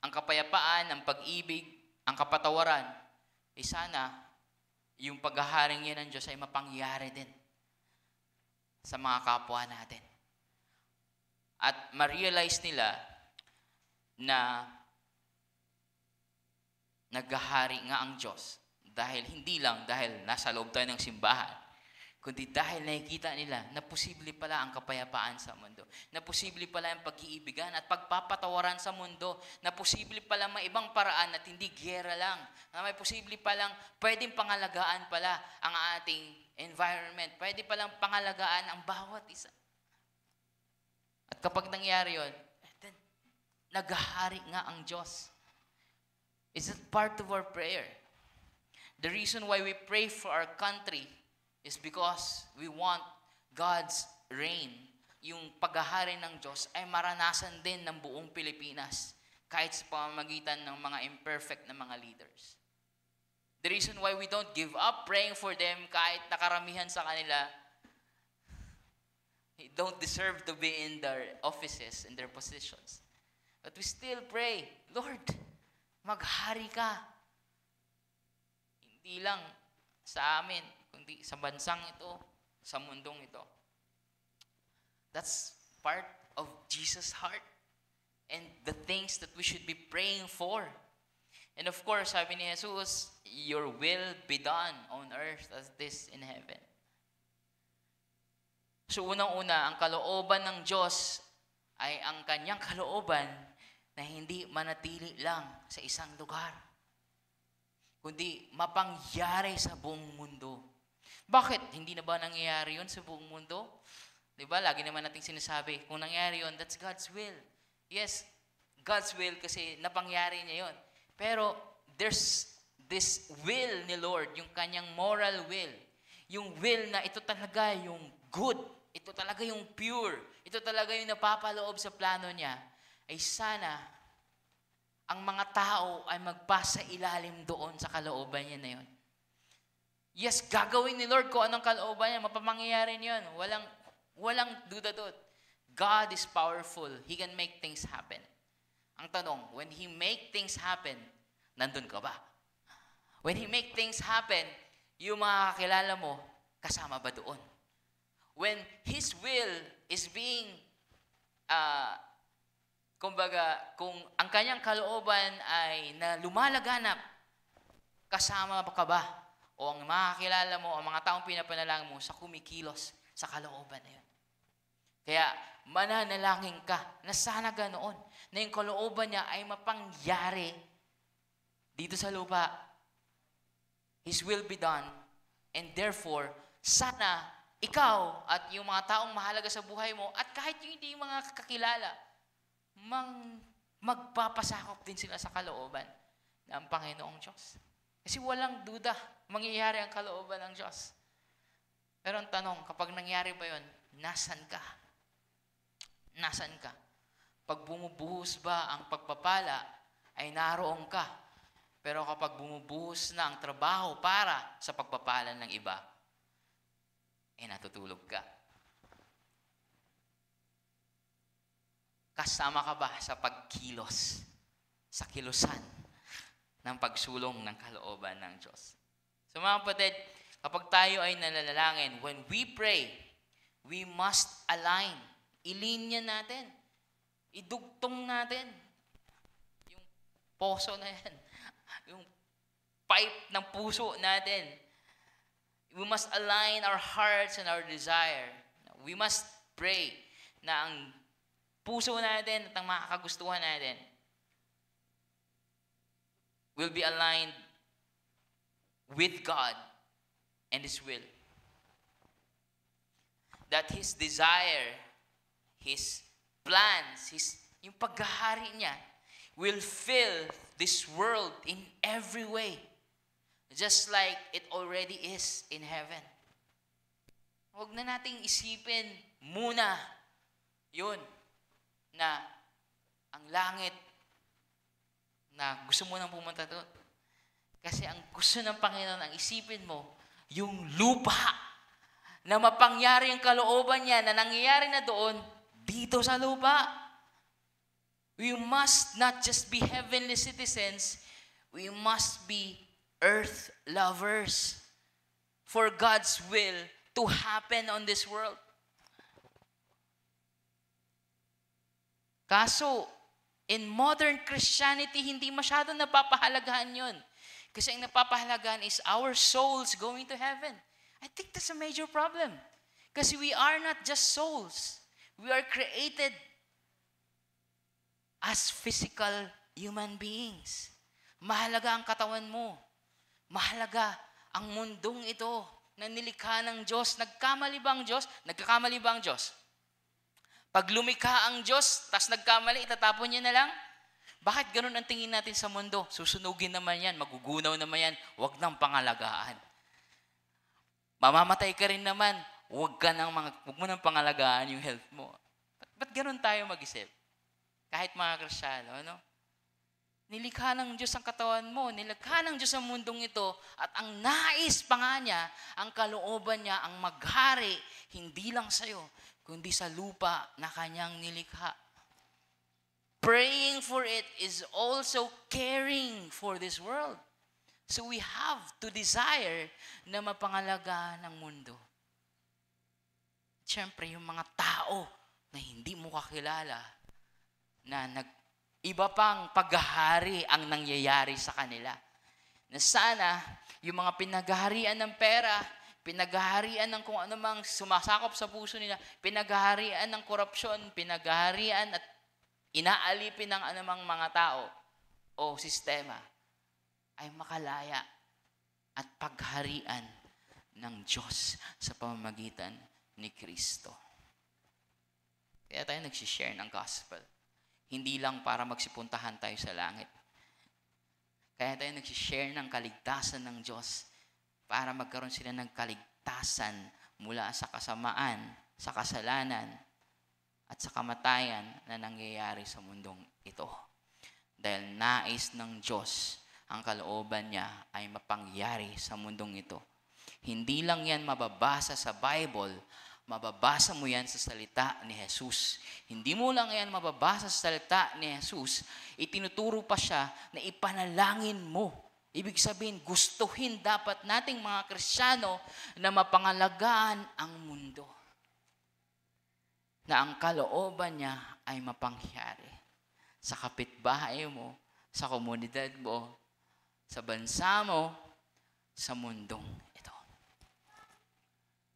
ang kapayapaan, ang pag-ibig, ang kapatawaran, sana yung paghaharing yan ng Diyos ay mapangyari din sa mga kapwa natin. At ma-realize nila na naghahari nga ang Diyos hindi lang dahil nasa loob tayo ng simbahan, kundi dahil nakikita nila na posible pala ang kapayapaan sa mundo, na posible pala ang pag-iibigan at pagpapatawaran sa mundo, na posible pala may ibang paraan at hindi giyera lang, na may posible palang pwedeng pangalagaan pala ang ating environment, pwede palang pangalagaan ang bawat isa. At kapag nangyari yun, then, naghahari nga ang Diyos. Is it part of our prayer? The reason why we pray for our country is because we want God's reign. Yung paghahari ng Diyos ay maranasan din ng buong Pilipinas kahit sa pamamagitan ng mga imperfect na mga leaders. The reason why we don't give up praying for them kahit nakaramihan sa kanila don't deserve to be in their offices, in their positions. But we still pray, Lord, maghari ka. Hindi lang sa amin, kundi sa bansang ito, sa mundong ito. That's part of Jesus' heart and the things that we should be praying for. And of course, sabi ni Jesus, your will be done on earth as it is in heaven. So unang-una, ang kalooban ng Diyos ay ang kanyang kalooban na hindi manatili lang sa isang lugar, kundi mapangyari sa buong mundo. Bakit? Hindi na ba nangyayari yun sa buong mundo? Diba? Lagi naman natin sinasabi, kung nangyayari yun, that's God's will. Yes, God's will kasi napangyari niya yun. Pero there's this will ni Lord, yung kanyang moral will. Yung will na ito talaga yung good, ito talaga yung pure, ito talaga yung napapaloob sa plano niya, ay sana ang mga tao ay magpasa ilalim doon sa kalooban niya na yun. Yes, gagawin ni Lord kung anong kalooban niya, mapamangyayari niyon. Walang duda doon. God is powerful. He can make things happen. Ang tanong, when He make things happen, nandun ka ba? When He make things happen, yung mga kakilala mo, kasama ba doon? When His will is being, kumbaga, kung ang kanyang kalooban ay na lumalaganap, kasama ka ba? O ang mga kakilala mo, ang mga taong pinapanalang mo sa kumikilos sa kalooban na yun. Kaya mananalangin ka na sana ganoon, na yung kalooban niya ay mapangyari dito sa lupa. His will be done. And therefore, sana ikaw at yung mga taong mahalaga sa buhay mo at kahit yung hindi yung mga kakilala, magpapasakop din sila sa kalooban ng Panginoong Diyos. Kasi walang duda, mangyayari ang kalooban ng Diyos. Pero ang tanong, kapag nangyari ba yun, nasan ka? Nasan ka? Pag bumubuhos ba ang pagpapala, ay naroon ka. Pero kapag bumubuhos na ang trabaho para sa pagpapala ng iba, natutulog ka. Kasama ka ba sa pagkilos, sa kilusan ng pagsulong ng kalooban ng Diyos? So mga kapatid, kapag tayo ay nalalangin, when we pray, we must align. Ilinya natin. Idugtong natin. Yung poso na yan. Yung pipe ng puso natin. We must align our hearts and our desire. We must pray na ang puso natin at ang mga kagustuhan natin will be aligned with God and His will. That His desire, His plans, yung paghahari niya will fill this world in every way. Just like it already is in heaven. Huwag na nating isipin muna yun na ang langit na gusto mo nang pumunta doon. Kasi ang gusto ng Panginoon, ang isipin mo, yung lupa na mapangyari ang kalooban niya na nangyayari na doon, dito sa lupa. We must not just be heavenly citizens, we must be earth lovers for God's will to happen on this world. Kaso, in modern Christianity, hindi masyado napapahalagahan yun. Kasi ang napapahalagahan is our souls going to heaven. I think that's a major problem. Kasi we are not just souls. We are created as physical human beings. Mahalaga ang katawan mo. Mahalaga ang mundong ito na nilikha ng Diyos. Nagkamali ba ang Diyos? Nagkakamali ba ang Diyos? Pag lumikha ang Diyos, tas nagkamali, itatapon niya na lang? Bakit ganun ang tingin natin sa mundo? Susunugin naman yan, magugunaw naman yan, huwag nang pangalagaan. Mamamatay ka rin naman, huwag mo nang pangalagaan yung health mo. Ba't ganun tayo mag-isip? Kahit mga Kristiyano, ano? Nilikha ng Diyos ang katawan mo, nilikha ng Diyos ang mundong ito, at ang nais pa nga niya, ang kalooban niya, ang maghari, hindi lang sa'yo, kundi sa lupa na kanyang nilikha. Praying for it is also caring for this world. So we have to desire na mapangalagaan ng mundo. Siyempre, yung mga tao na hindi mo kakilala, na iba pang paghahari ang nangyayari sa kanila. Na sana, yung mga pinaghaharian ng pera, pinaghaharian ng kung anumang sumasakop sa puso nila, pinaghaharian ng korupsyon, pinaghaharian at inaalipin ng anumang mga tao o sistema, ay makalaya at pagharian ng Diyos sa pamamagitan ni Kristo. Kaya tayo nagsishare ng gospel. Hindi lang para magsipuntahan tayo sa langit. Kaya tayo nagsishare ng kaligtasan ng Diyos para magkaroon sila ng kaligtasan mula sa kasamaan, sa kasalanan, at sa kamatayan na nangyayari sa mundong ito. Dahil nais ng Diyos, ang kalooban niya ay mapangyari sa mundong ito. Hindi lang yan mababasa sa Bible, Mababasa mo yan sa salita ni Jesus. Hindi mo lang yan mababasa sa salita ni Jesus, itinuturo pa siya na ipanalangin mo. Ibig sabihin, gustuhin dapat nating mga Kristiyano na mapangalagaan ang mundo. Na ang kalooban niya ay mapangyari sa kapitbahay mo, sa komunidad mo, sa bansa mo, sa mundong ito.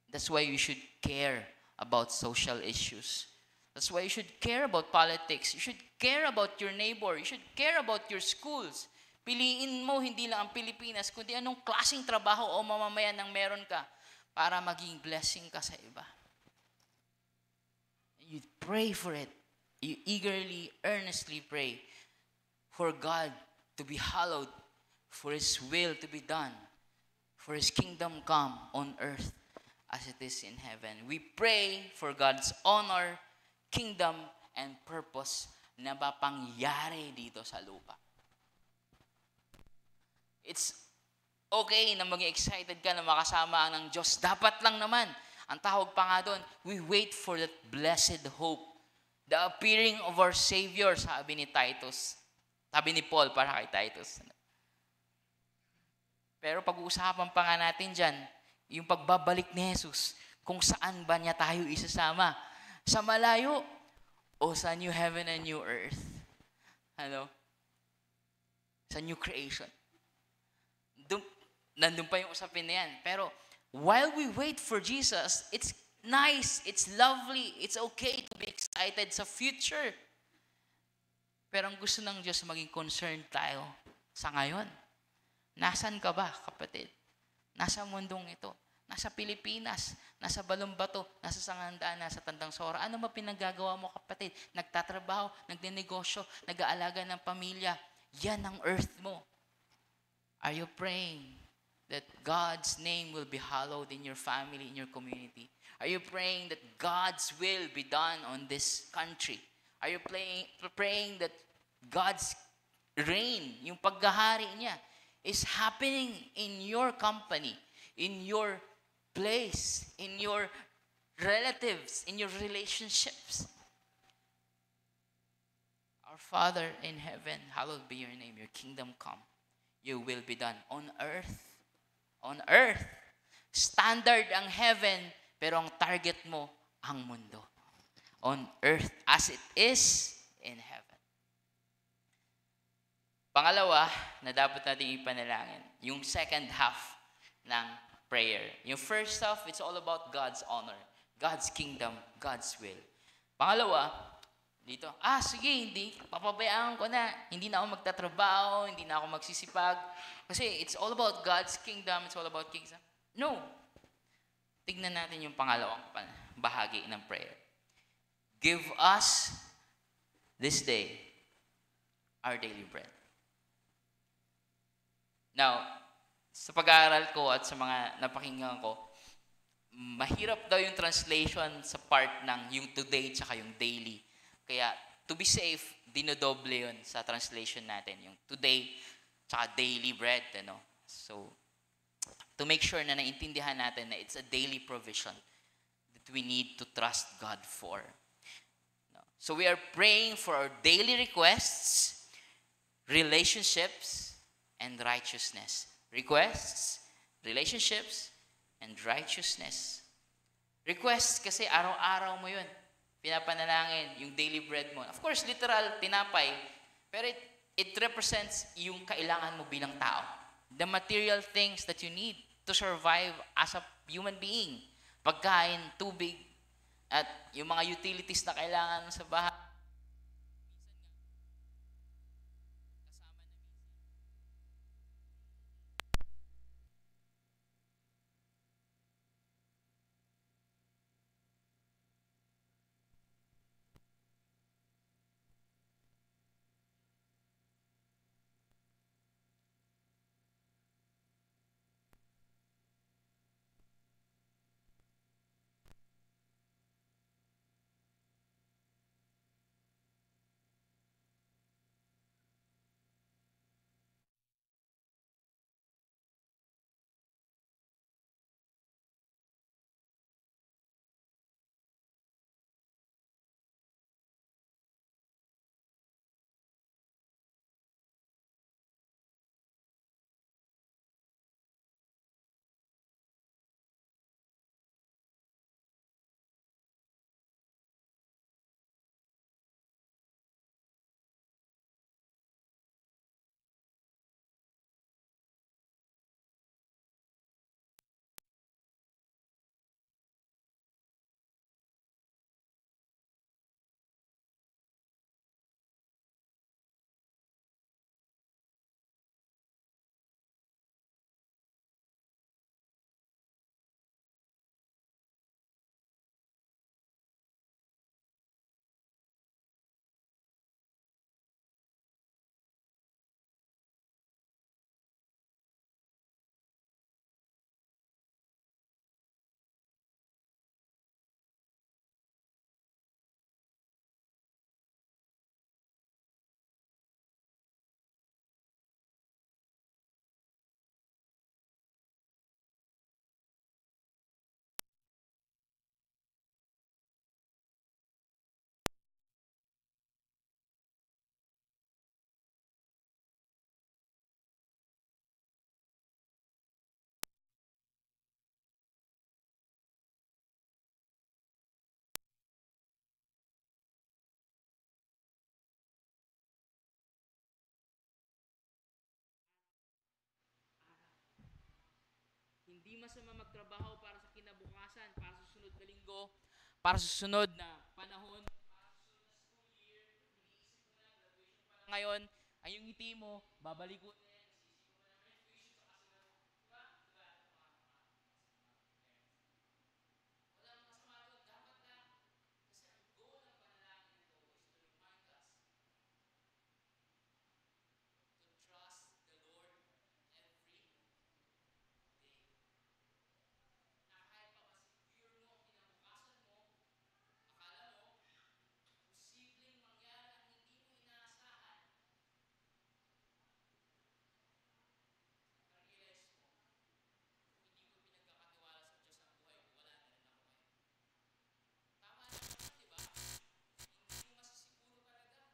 That's why you should care about social issues. That's why you should care about politics. You should care about your neighbor. You should care about your schools. Piliin mo hindi lang ang Pilipinas, kundi anong klaseng trabaho o mamamayan ang meron ka para maging blessing ka sa iba. You pray for it. You eagerly, earnestly pray for God to be hallowed, for His will to be done, for His kingdom come on earth as it is in heaven. We pray for God's honor, kingdom, and purpose na mapangyari dito sa lupa. It's okay na maging excited ka na makasama ng Diyos. Dapat lang naman. Ang tawag pa nga doon, we wait for that blessed hope. The appearing of our Savior, sabi ni Titus. Sabi ni Paul para kay Titus. Pero pag-uusapan pa nga natin dyan, yung pagbabalik ni Jesus, kung saan ba niya tayo isasama? Sa malayo o sa new heaven and new earth? Ano? Sa new creation. Nandun pa yung usapin na yan. Pero while we wait for Jesus, it's nice, it's lovely, it's okay to be excited sa future. Pero ang gusto ng Diyos, maging concerned tayo sa ngayon. Nasaan ka ba, kapatid? Nasa mundong ito. Nasa Pilipinas, nasa Balombato, nasa Sangandaan, nasa Tandang Sora. Ano ba pinagagawa mo, kapatid? Nagtatrabaho, nagdinegosyo, nag-aalaga ng pamilya. Yan ang earth mo. Are you praying that God's name will be hallowed in your family, in your community? Are you praying that God's will be done on this country? Are you praying that God's reign, yung paghahari niya, is happening in your company, in your place, in your relatives, in your relationships? Our Father in heaven, hallowed be your name, your kingdom come. Your will be done on earth. On earth. Standard ang heaven, pero ang target mo, ang mundo. On earth as it is in heaven. Pangalawa, na dapat natin ipanalangin, yung second half ng prayer. Yung first half, it's all about God's honor, God's kingdom, God's will. Pangalawa, dito, sige, hindi, papabayaan ko na. Hindi na ako magtatrabaho, hindi na ako magsisipag. Kasi it's all about God's kingdom, it's all about kingdom. No. Tignan natin yung pangalawang bahagi ng prayer. Give us this day our daily bread. Now, sa pag-aaral ko at sa mga napakinggan ko, mahirap daw yung translation sa part ng yung today tsaka yung daily. Kaya, to be safe, dinodoble yun sa translation natin. Yung today, tsaka daily bread. Ano? So, to make sure na naintindihan natin na it's a daily provision that we need to trust God for. No? So, we are praying for our daily requests, relationships, and righteousness. Requests, relationships, and righteousness. Requests kasi araw-araw mo yun. Pinapanalangin yung daily bread mo. Of course, literal, tinapay. Pero it represents yung kailangan mo bilang tao. The material things that you need to survive as a human being. Pagkain, tubig, at yung mga utilities na kailangan sa bahay. Hindi masama magtrabaho para sa kinabukasan, para sa susunod na linggo, para sa susunod na panahon, para sa susunod na school year. Iniisip mo na, graduation pa lang ngayon, ay yung ngiti mo, babalik ko na yan, isisipin mo na yung tuition sa kasunod. Diba? Diba? Walang masama doon. Dapat lang, kasi ang goal ng panalangin ito is to remind us to trust the Lord every day. Na kahit pa masecure mo ang kinabukasan mo, akala mo, posibleng mangyari ang hindi mo inaasahan, na-realize mo, kung hindi ko pinagkakatiwala sa Diyos ang buhay ko, wala na rin ako ngayon. Tama naman, di ba? Hindi mo masisiguro talaga.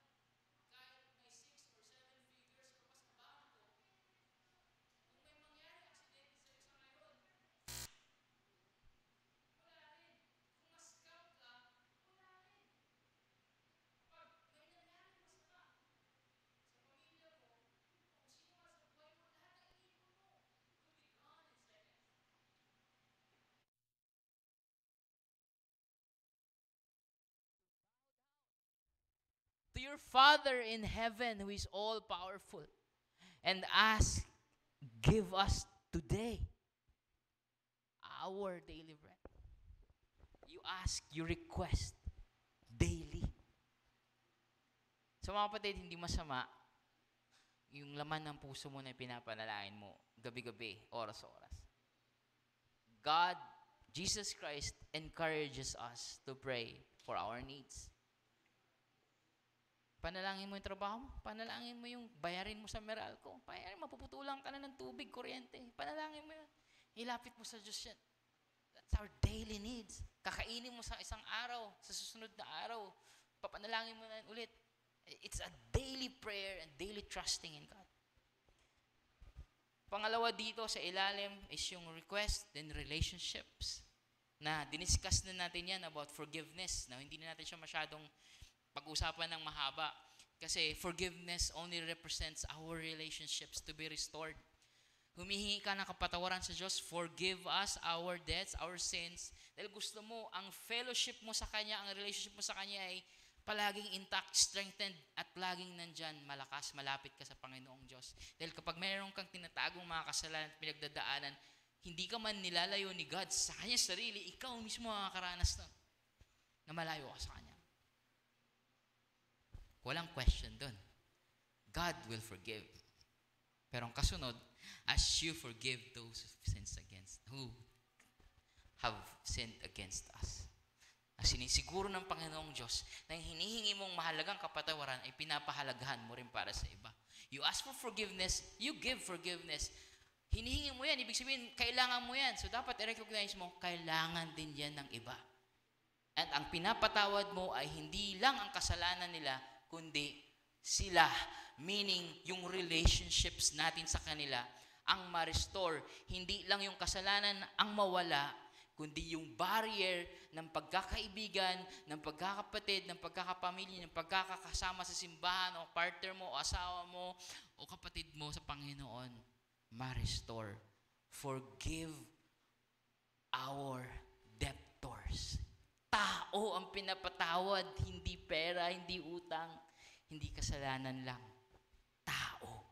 Kahit may 6 or 7 figures ka pa sa bangko, kung may mangyari aksidente sa isa ngayon, wala rin. Kung ma-scam ka, wala rin. Kapag may nangyari masama sa pamilya mo, kung sino man sa buhay mo, lahat ng iniipon mo will be gone in seconds. To your Father in heaven who is all powerful, and ask, give us today our daily bread. You ask, you request daily. So mga kapatid, hindi masama yung laman ng puso mo na pinapanalangin mo gabi-gabi, oras-oras. God, Jesus Christ encourages us to pray for our needs. Panalangin mo yung trabaho mo. Panalangin mo yung bayarin mo sa Meralco. Bayarin, mapuputulan ka na ng tubig, kuryente. Panalangin mo yun. Ilapit mo sa Diyos yan. That's our daily needs. Kakainin mo sa isang araw, sa susunod na araw. Papanalangin mo na ulit. It's a daily prayer and daily trusting in God. Pangalawa dito sa ilalim is yung request, then relationships. Na diniscuss na natin yan about forgiveness. Na hindi na natin siya masyadong pag-usapan ng mahaba. Kasi forgiveness only represents our relationships to be restored. Humihingi ka ng kapatawaran sa Diyos, forgive us our debts, our sins. Dahil gusto mo, ang fellowship mo sa Kanya, ang relationship mo sa Kanya ay palaging intact, strengthened, at laging nandyan, malakas, malapit ka sa Panginoong Diyos. Dahil kapag mayroon kang tinatagong mga kasalanan at pinagdadaanan, hindi ka man nilalayo ni God sa Kanya sarili, ikaw mismo ang makakaranas nun, na malayo ka sa Kanya. Walang question dun. God will forgive. Pero ang kasunod, as you forgive those who have sinned against us. Ang sinisiguro ng Panginoong Diyos na yung hinihingi mong mahalagang kapatawaran ay pinapahalagahan mo rin para sa iba. You ask for forgiveness, you give forgiveness. Hinihingi mo yan, ibig sabihin, kailangan mo yan. So dapat i-recognize mo, kailangan din yan ng iba. At ang pinapatawad mo ay hindi lang ang kasalanan nila, kundi sila, meaning yung relationships natin sa kanila, ang ma-restore. Hindi lang yung kasalanan ang mawala, kundi yung barrier ng pagkakaibigan, ng pagkakapatid, ng pagkakapamilya, ng pagkakasama sa simbahan, o partner mo, o asawa mo, o kapatid mo sa Panginoon, ma-restore. Forgive our debtors. Tao ang pinapatawad, hindi pera, hindi utang, hindi kasalanan lang. Tao.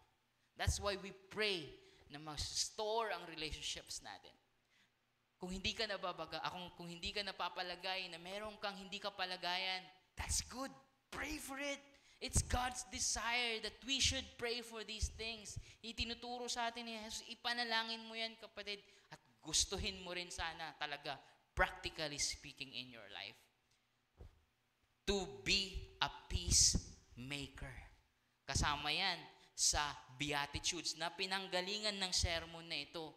That's why we pray na ma-store ang relationships natin. Kung hindi ka nababaga, kung hindi ka napapalagay na meron kang hindi ka palagayan, that's good. Pray for it. It's God's desire that we should pray for these things. Itinuturo sa atin ni Jesus, ipanalangin mo yan, kapatid, at gustuhin mo rin sana talaga, practically speaking, in your life. To be a peacemaker. Kasama yan sa Beatitudes na pinanggalingan ng sermon na ito.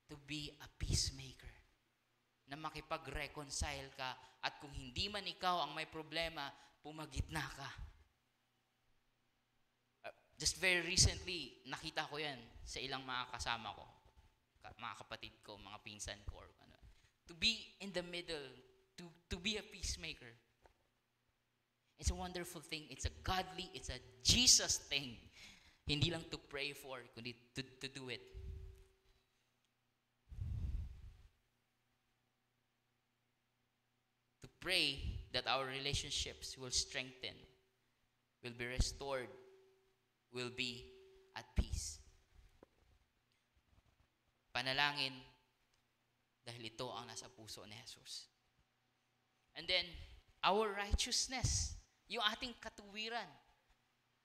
To be a peacemaker. Na makipag-reconcile ka, at kung hindi man ikaw ang may problema, pumagitna ka. Just very recently, nakita ko yan sa ilang mga kasama ko. Mga kapatid ko, mga pinsan ko, or ano. To be in the middle, to be a peacemaker. It's a wonderful thing. It's a godly, it's a Jesus thing. Hindi lang to pray for, kundi to do it. pray that our relationships will strengthen, will be restored, will be at peace. Panalangin dahil ito ang nasa puso ni Jesus. And then, our righteousness, yung ating katuwiran.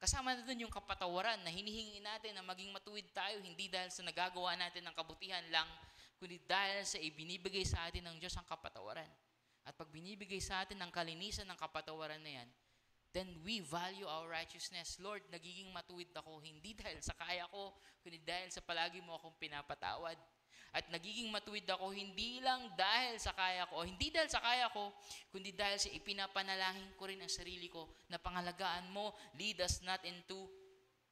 Kasama na dun yung kapatawaran na hinihingi natin na maging matuwid tayo, hindi dahil sa nagagawa natin ng kabutihan lang, kundi dahil sa ibinibigay sa atin ng Diyos ang kapatawaran. At pag binibigay sa atin ang kalinisan ng kapatawaran na yan, then we value our righteousness. Lord, nagiging matuwid ako, hindi dahil sa kaya ko, kundi dahil sa palagi mo akong pinapatawad. At nagiging matuwid ako, hindi lang dahil sa kaya ko, o hindi dahil sa kaya ko, kundi dahil sa ipinapanalangin ko rin ang sarili ko na pangalagaan mo, lead us not into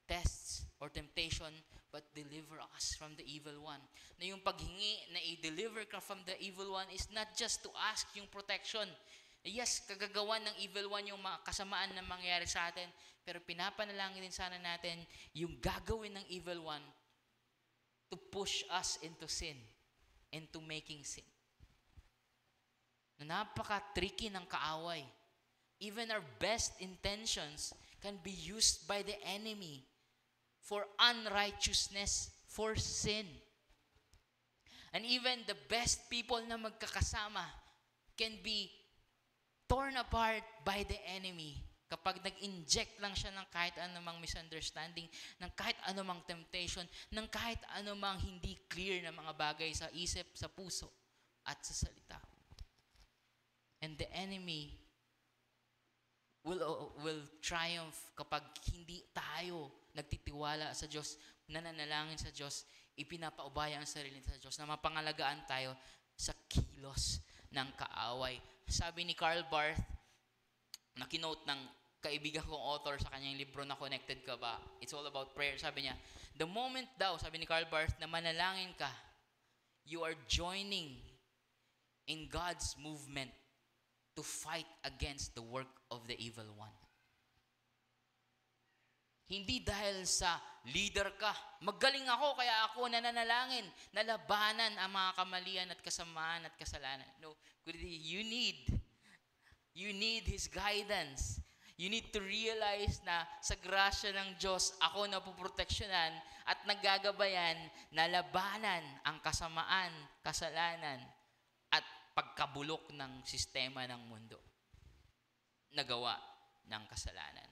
tests or temptation, but deliver us from the evil one. Na yung paghingi na i-deliver ka from the evil one is not just to ask yung protection. Yes, kagagawan ng evil one yung mga kasamaan na mangyayari sa atin, pero pinapanalangin din sana natin yung gagawin ng evil one to push us into sin, into making sin. Na napaka-tricky ng kaaway. Even our best intentions can be used by the enemy for unrighteousness, for sin. And even the best people na magkakasama can be torn apart by the enemy kapag nag-inject lang siya ng kahit anumang misunderstanding, ng kahit anumang temptation, ng kahit anumang hindi clear na mga bagay sa isip, sa puso, at sa salita. And the enemy will triumph kapag hindi tayo nagtitiwala sa Diyos, nananalangin sa Diyos, ipinapaubaya ang sarili sa Diyos, na mapangalagaan tayo sa kilos ng kaaway. Sabi ni Karl Barth, na kinote ng kaibigan kong author sa kanyang libro na Connected Ka Ba? It's all about prayer. Sabi niya, the moment daw, sabi ni Karl Barth, na manalangin ka, you are joining in God's movement to fight against the work of the evil one. Hindi dahil sa leader ka, magaling ako kaya ako nananalangin, nalabanan ang mga kamalian at kasamaan at kasalanan. No, kundi you need His guidance. You need to realize na sa grasya ng Diyos, ako napoproteksyonan at naggagabayan na labanan ang kasamaan, kasalanan, at pagkabulok ng sistema ng mundo. Nagawa ng kasalanan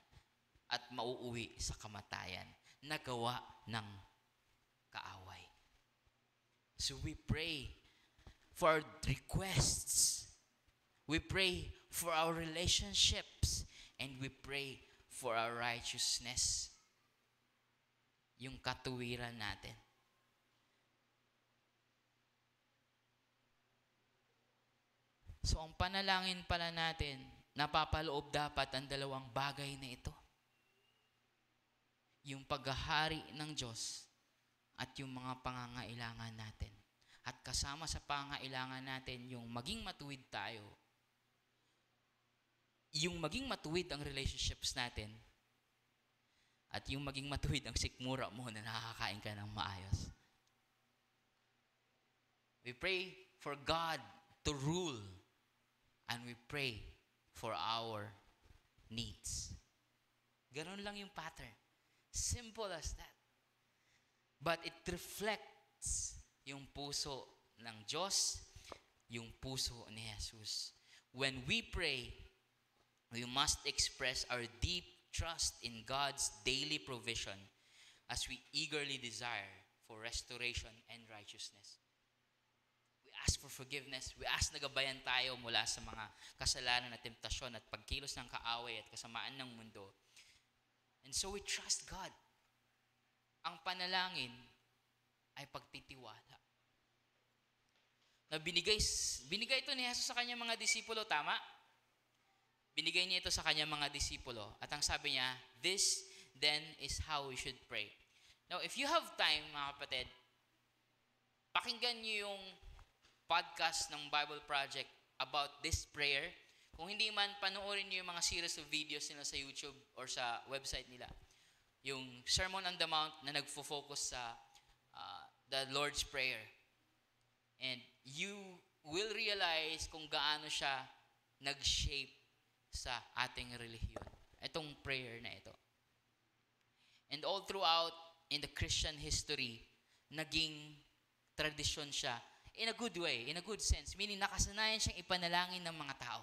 at mauuwi sa kamatayan. Nagawa ng kaaway. So we pray for our requests. We pray for our relationships. And we pray for our righteousness. Yung katuwiran natin. So ang panalangin pala natin, napapaloob dapat ang dalawang bagay na ito. Yung paghahari ng Diyos at yung mga pangangailangan natin. At kasama sa pangangailangan natin, yung maging matuwid tayo, yung maging matuwid ang relationships natin, at yung maging matuwid ang sikmura mo na nakakain ka ng maayos. We pray for God to rule, and we pray for our needs. Ganon lang yung pattern. Simple as that. But it reflects yung puso ng Diyos, yung puso ni Jesus. When we pray, we must express our deep trust in God's daily provision as we eagerly desire for restoration and righteousness. We ask for forgiveness. We ask na gabayan tayo mula sa mga kasalanan at temptasyon at pagkilos ng kaaway at kasamaan ng mundo. And so we trust God. Ang panalangin ay pagtitiwala. Na binigay ito ni Jesus sa kanyang mga disipulo, tama? Binigay niya ito sa kanyang mga disipulo. At ang sabi niya, this then is how we should pray. Now, if you have time, mga kapatid, pakinggan niyo yung podcast ng Bible Project about this prayer. Kung hindi man, panoorin niyo yung mga series of videos nila sa YouTube or sa website nila. Yung Sermon on the Mount na nagfo-focus sa the Lord's Prayer. And you will realize kung gaano siya nag-shape sa ating relihiyon. Itong prayer na ito. And all throughout in the Christian history, naging tradisyon siya in a good way, in a good sense. Meaning, nakasanayan siyang ipanalangin ng mga tao,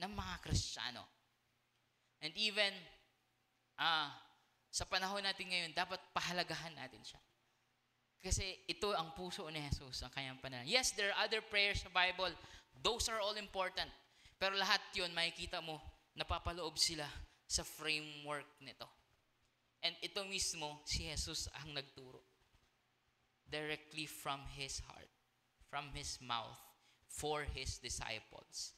ng mga Kristiyano. And even, sa panahon natin ngayon, dapat pahalagahan natin siya. Kasi ito ang puso ni Jesus, ang kanyang panalangin. Yes, there are other prayers sa Bible. Those are all important. Pero lahat yun, makikita mo, napapaloob sila sa framework nito. And ito mismo, si Jesus ang nagturo. Directly from His heart, from His mouth, for His disciples.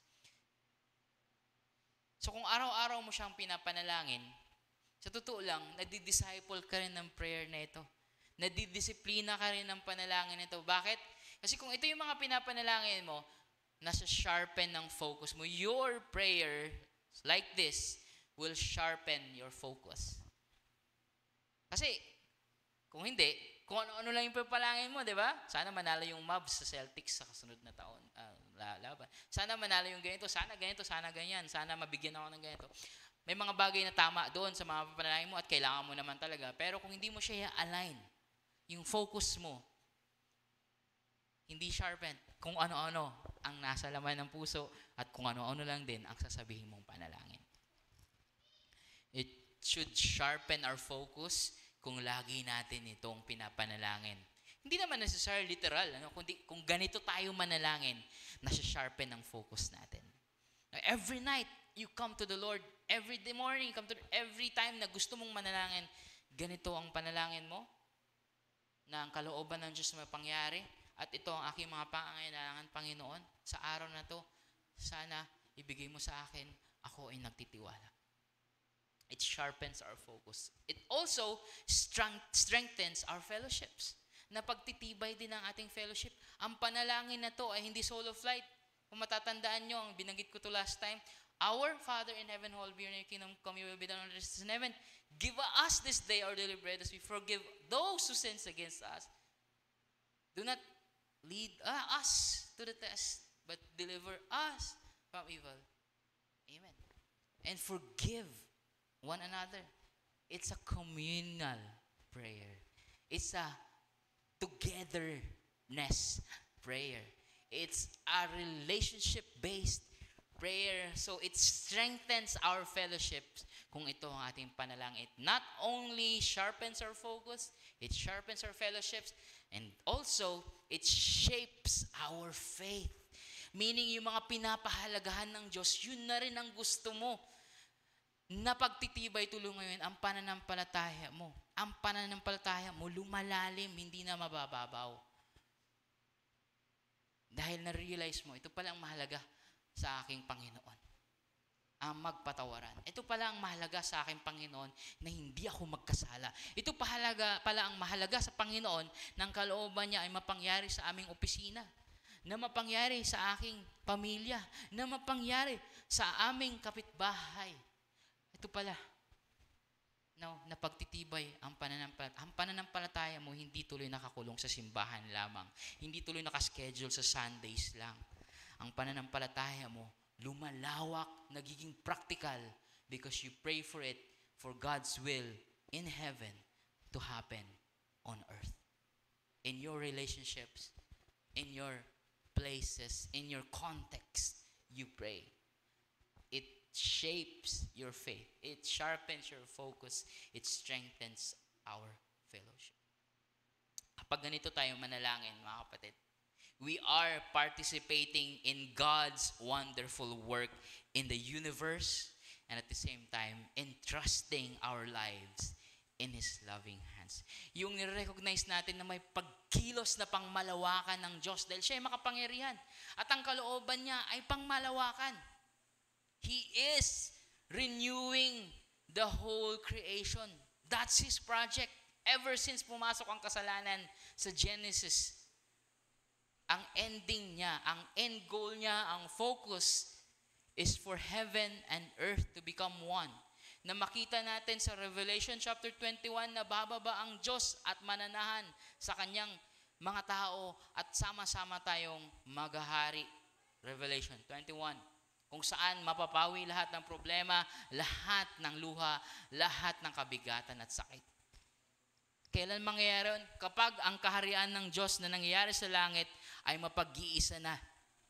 So kung araw-araw mo siyang pinapanalangin, sa totoo lang, nadidisciple ka rin ng prayer na ito. Nadidisiplina ka rin ng panalangin nito. Bakit? Kasi kung ito yung mga pinapanalangin mo, nasa sharpen ng focus mo. Your prayer, like this, will sharpen your focus. Kasi, kung hindi, kung ano-ano lang yung papalangin mo, di ba? Sana manalo yung Mavs sa Celtics sa kasunod na taon, laban. Sana manalo yung ganito, sana ganyan, sana mabigyan ako ng ganito. May mga bagay na tama doon sa mga papanalangin mo at kailangan mo naman talaga. Pero kung hindi mo siya i-align, yung focus mo, hindi sharpen kung ano-ano ang nasa laman ng puso at kung ano-ano lang din ang sasabihin mong panalangin. It should sharpen our focus kung lagi natin itong pinapanalangin. Hindi naman necessarily literal, kundi kung ganito tayo manalangin, nasa-sharpen ang focus natin. Now, every night, you come to the Lord. Every day morning, every time na gusto mong manalangin, ganito ang panalangin mo, na ang kalooban ng Diyos na mapangyari, at ito ang aking mga pangangailangan, Panginoon, sa araw na to, sana ibigay mo sa akin, ako ay nagtitiwala. It sharpens our focus. It also strengthens our fellowships. Napagtitibay din ang ating fellowship. Ang panalangin na to ay hindi solo flight. Kung matatandaan nyo, ang binanggit ko to last time, Our Father in heaven, hallowed be your kingdom come, your will be done on earth as in heaven. Give us this day our daily bread as we forgive those who sins against us. Do not lead us to the test, but deliver us from evil. Amen. And forgive one another. It's a communal prayer. It's a togetherness prayer. It's a relationship-based prayer. So it strengthens our fellowships kung ito ang ating panalangin. It not only sharpens our focus, it sharpens our fellowships, and also it shapes our faith. Meaning yung mga pinapahalagahan ng Diyos, yun na rin ang gusto mo. Napagtitibay tuloy ngayon ang pananampalataya mo. Ang pananampalataya mo lumalalim, hindi na mabababaw. Dahil na-realize mo, ito pala ang mahalaga sa aking Panginoon. Ang magpatawaran. Ito pala ang mahalaga sa aking Panginoon na hindi ako magkasala. Ito pala ang mahalaga sa Panginoon ng kalooban niya ay mapangyari sa aming opisina, na mapangyari sa aking pamilya, na mapangyari sa aming kapitbahay. Ito pala, napagtitibay ang pananampalataya. Ang pananampalataya mo hindi tuloy nakakulong sa simbahan lamang. Hindi tuloy nakaschedule sa Sundays lang. Ang pananampalataya mo, lumalawak, nagiging practical because you pray for it, for God's will in heaven to happen on earth. In your relationships, in your places, in your context, you pray. It shapes your faith. It sharpens your focus. It strengthens our fellowship. Kapag ganito tayo manalangin, mga kapatid, we are participating in God's wonderful work in the universe and at the same time, entrusting our lives in His loving hands. Yung nire-recognize natin na may pagkilos na pangmalawakan ng Diyos dahil siya ay makapangyarihan at ang kalooban niya ay pangmalawakan. He is renewing the whole creation. That's His project. Ever since pumasok ang kasalanan sa Genesis, ang ending niya, ang end goal niya, ang focus is for heaven and earth to become one. Na makita natin sa Revelation chapter 21 na bababa ang Diyos at mananahan sa kanyang mga tao at sama-sama tayong maghahari. Revelation 21. kung saan mapapawi lahat ng problema, lahat ng luha, lahat ng kabigatan at sakit. Kailan mangyayari yun? Kapag ang kaharian ng Diyos na nangyayari sa langit ay mapag-iisa na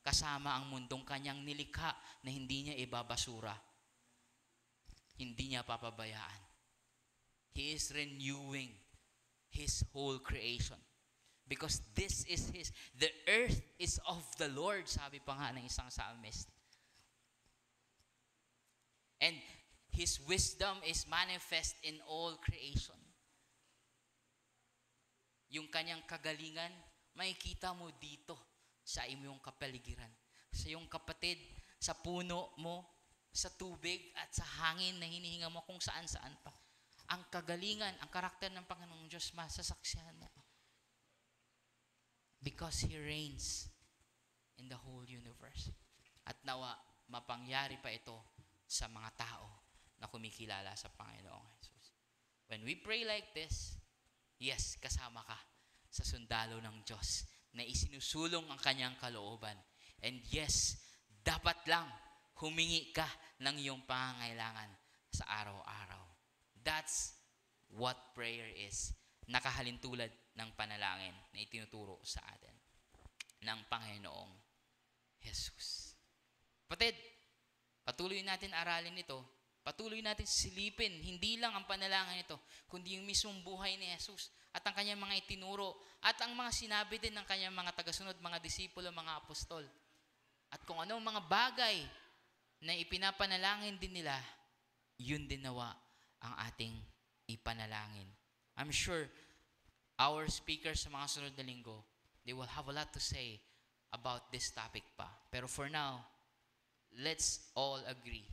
kasama ang mundong kanyang nilikha na hindi niya ibabasura. Hindi niya papabayaan. He is renewing His whole creation. Because this is His. The earth is of the Lord, sabi pa nga ng isang psalmist. And His wisdom is manifest in all creation. Yung kanyang kagalingan, makikita mo dito sa iyong kapaligiran. Sa iyong kapatid, sa puno mo, sa tubig at sa hangin na hinihinga mo kung saan-saan pa. Ang kagalingan, ang karakter ng Panginoong Diyos, masasaksihan mo. Because He reigns in the whole universe. At nawa, mapangyari pa ito sa mga tao na kumikilala sa Panginoong Jesus. When we pray like this, yes, kasama ka sa sundalo ng Diyos na isinusulong ang kanyang kalooban. And yes, dapat lang humingi ka ng iyong pangangailangan sa araw-araw. That's what prayer is. Nakahalintulad ng panalangin na itinuturo sa atin ng Panginoong Jesus. Kapatid, patuloy natin aralin ito. Patuloy natin silipin, hindi lang ang panalangin ito, kundi yung mismong buhay ni Jesus at ang kanyang mga itinuro at ang mga sinabi din ng kanyang mga tagasunod, mga disipulo, mga apostol. At kung anong mga bagay na ipinapanalangin din nila, yun din nawa ang ating ipanalangin. I'm sure our speakers sa mga sunod na linggo, they will have a lot to say about this topic pa. Pero for now, let's all agree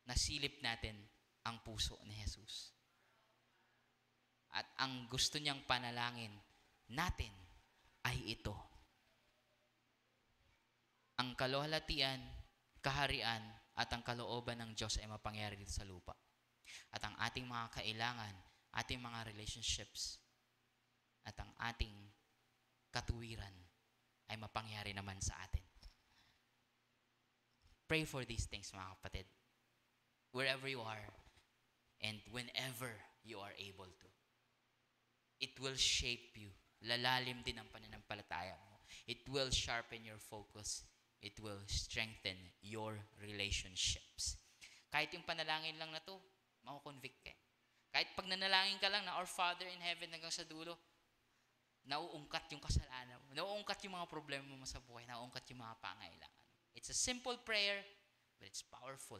nasilip natin ang puso ni Jesus. At ang gusto niyang panalangin natin ay ito. Ang kaluwalhatian, kaharian, at ang kalooban ng Diyos ay mapangyari dito sa lupa. At ang ating mga kailangan, ating mga relationships, at ang ating katuwiran ay mapangyari naman sa atin. Pray for these things, mga kapatid. Wherever you are and whenever you are able to. It will shape you. Lalalim din ang pananampalataya mo. It will sharpen your focus. It will strengthen your relationships. Kahit yung panalangin lang na to, makukonvict ka. Kahit pag nanalangin ka lang na Our Father in Heaven hanggang sa dulo, nauungkat yung kasalanan mo. Nauungkat yung mga problema mo sa buhay. Nauungkat yung mga pangailangan. It's a simple prayer, but it's powerful.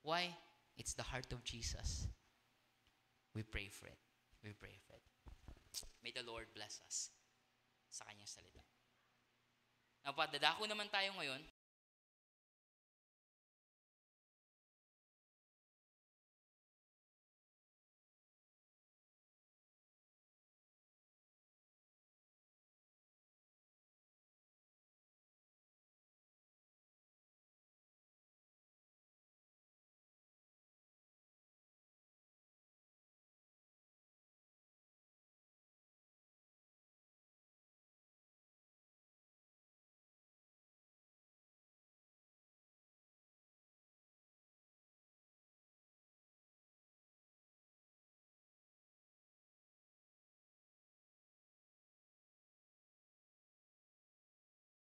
Why? It's the heart of Jesus. We pray for it. We pray for it. May the Lord bless us sa kanyang salita. Now, dadako naman tayo ngayon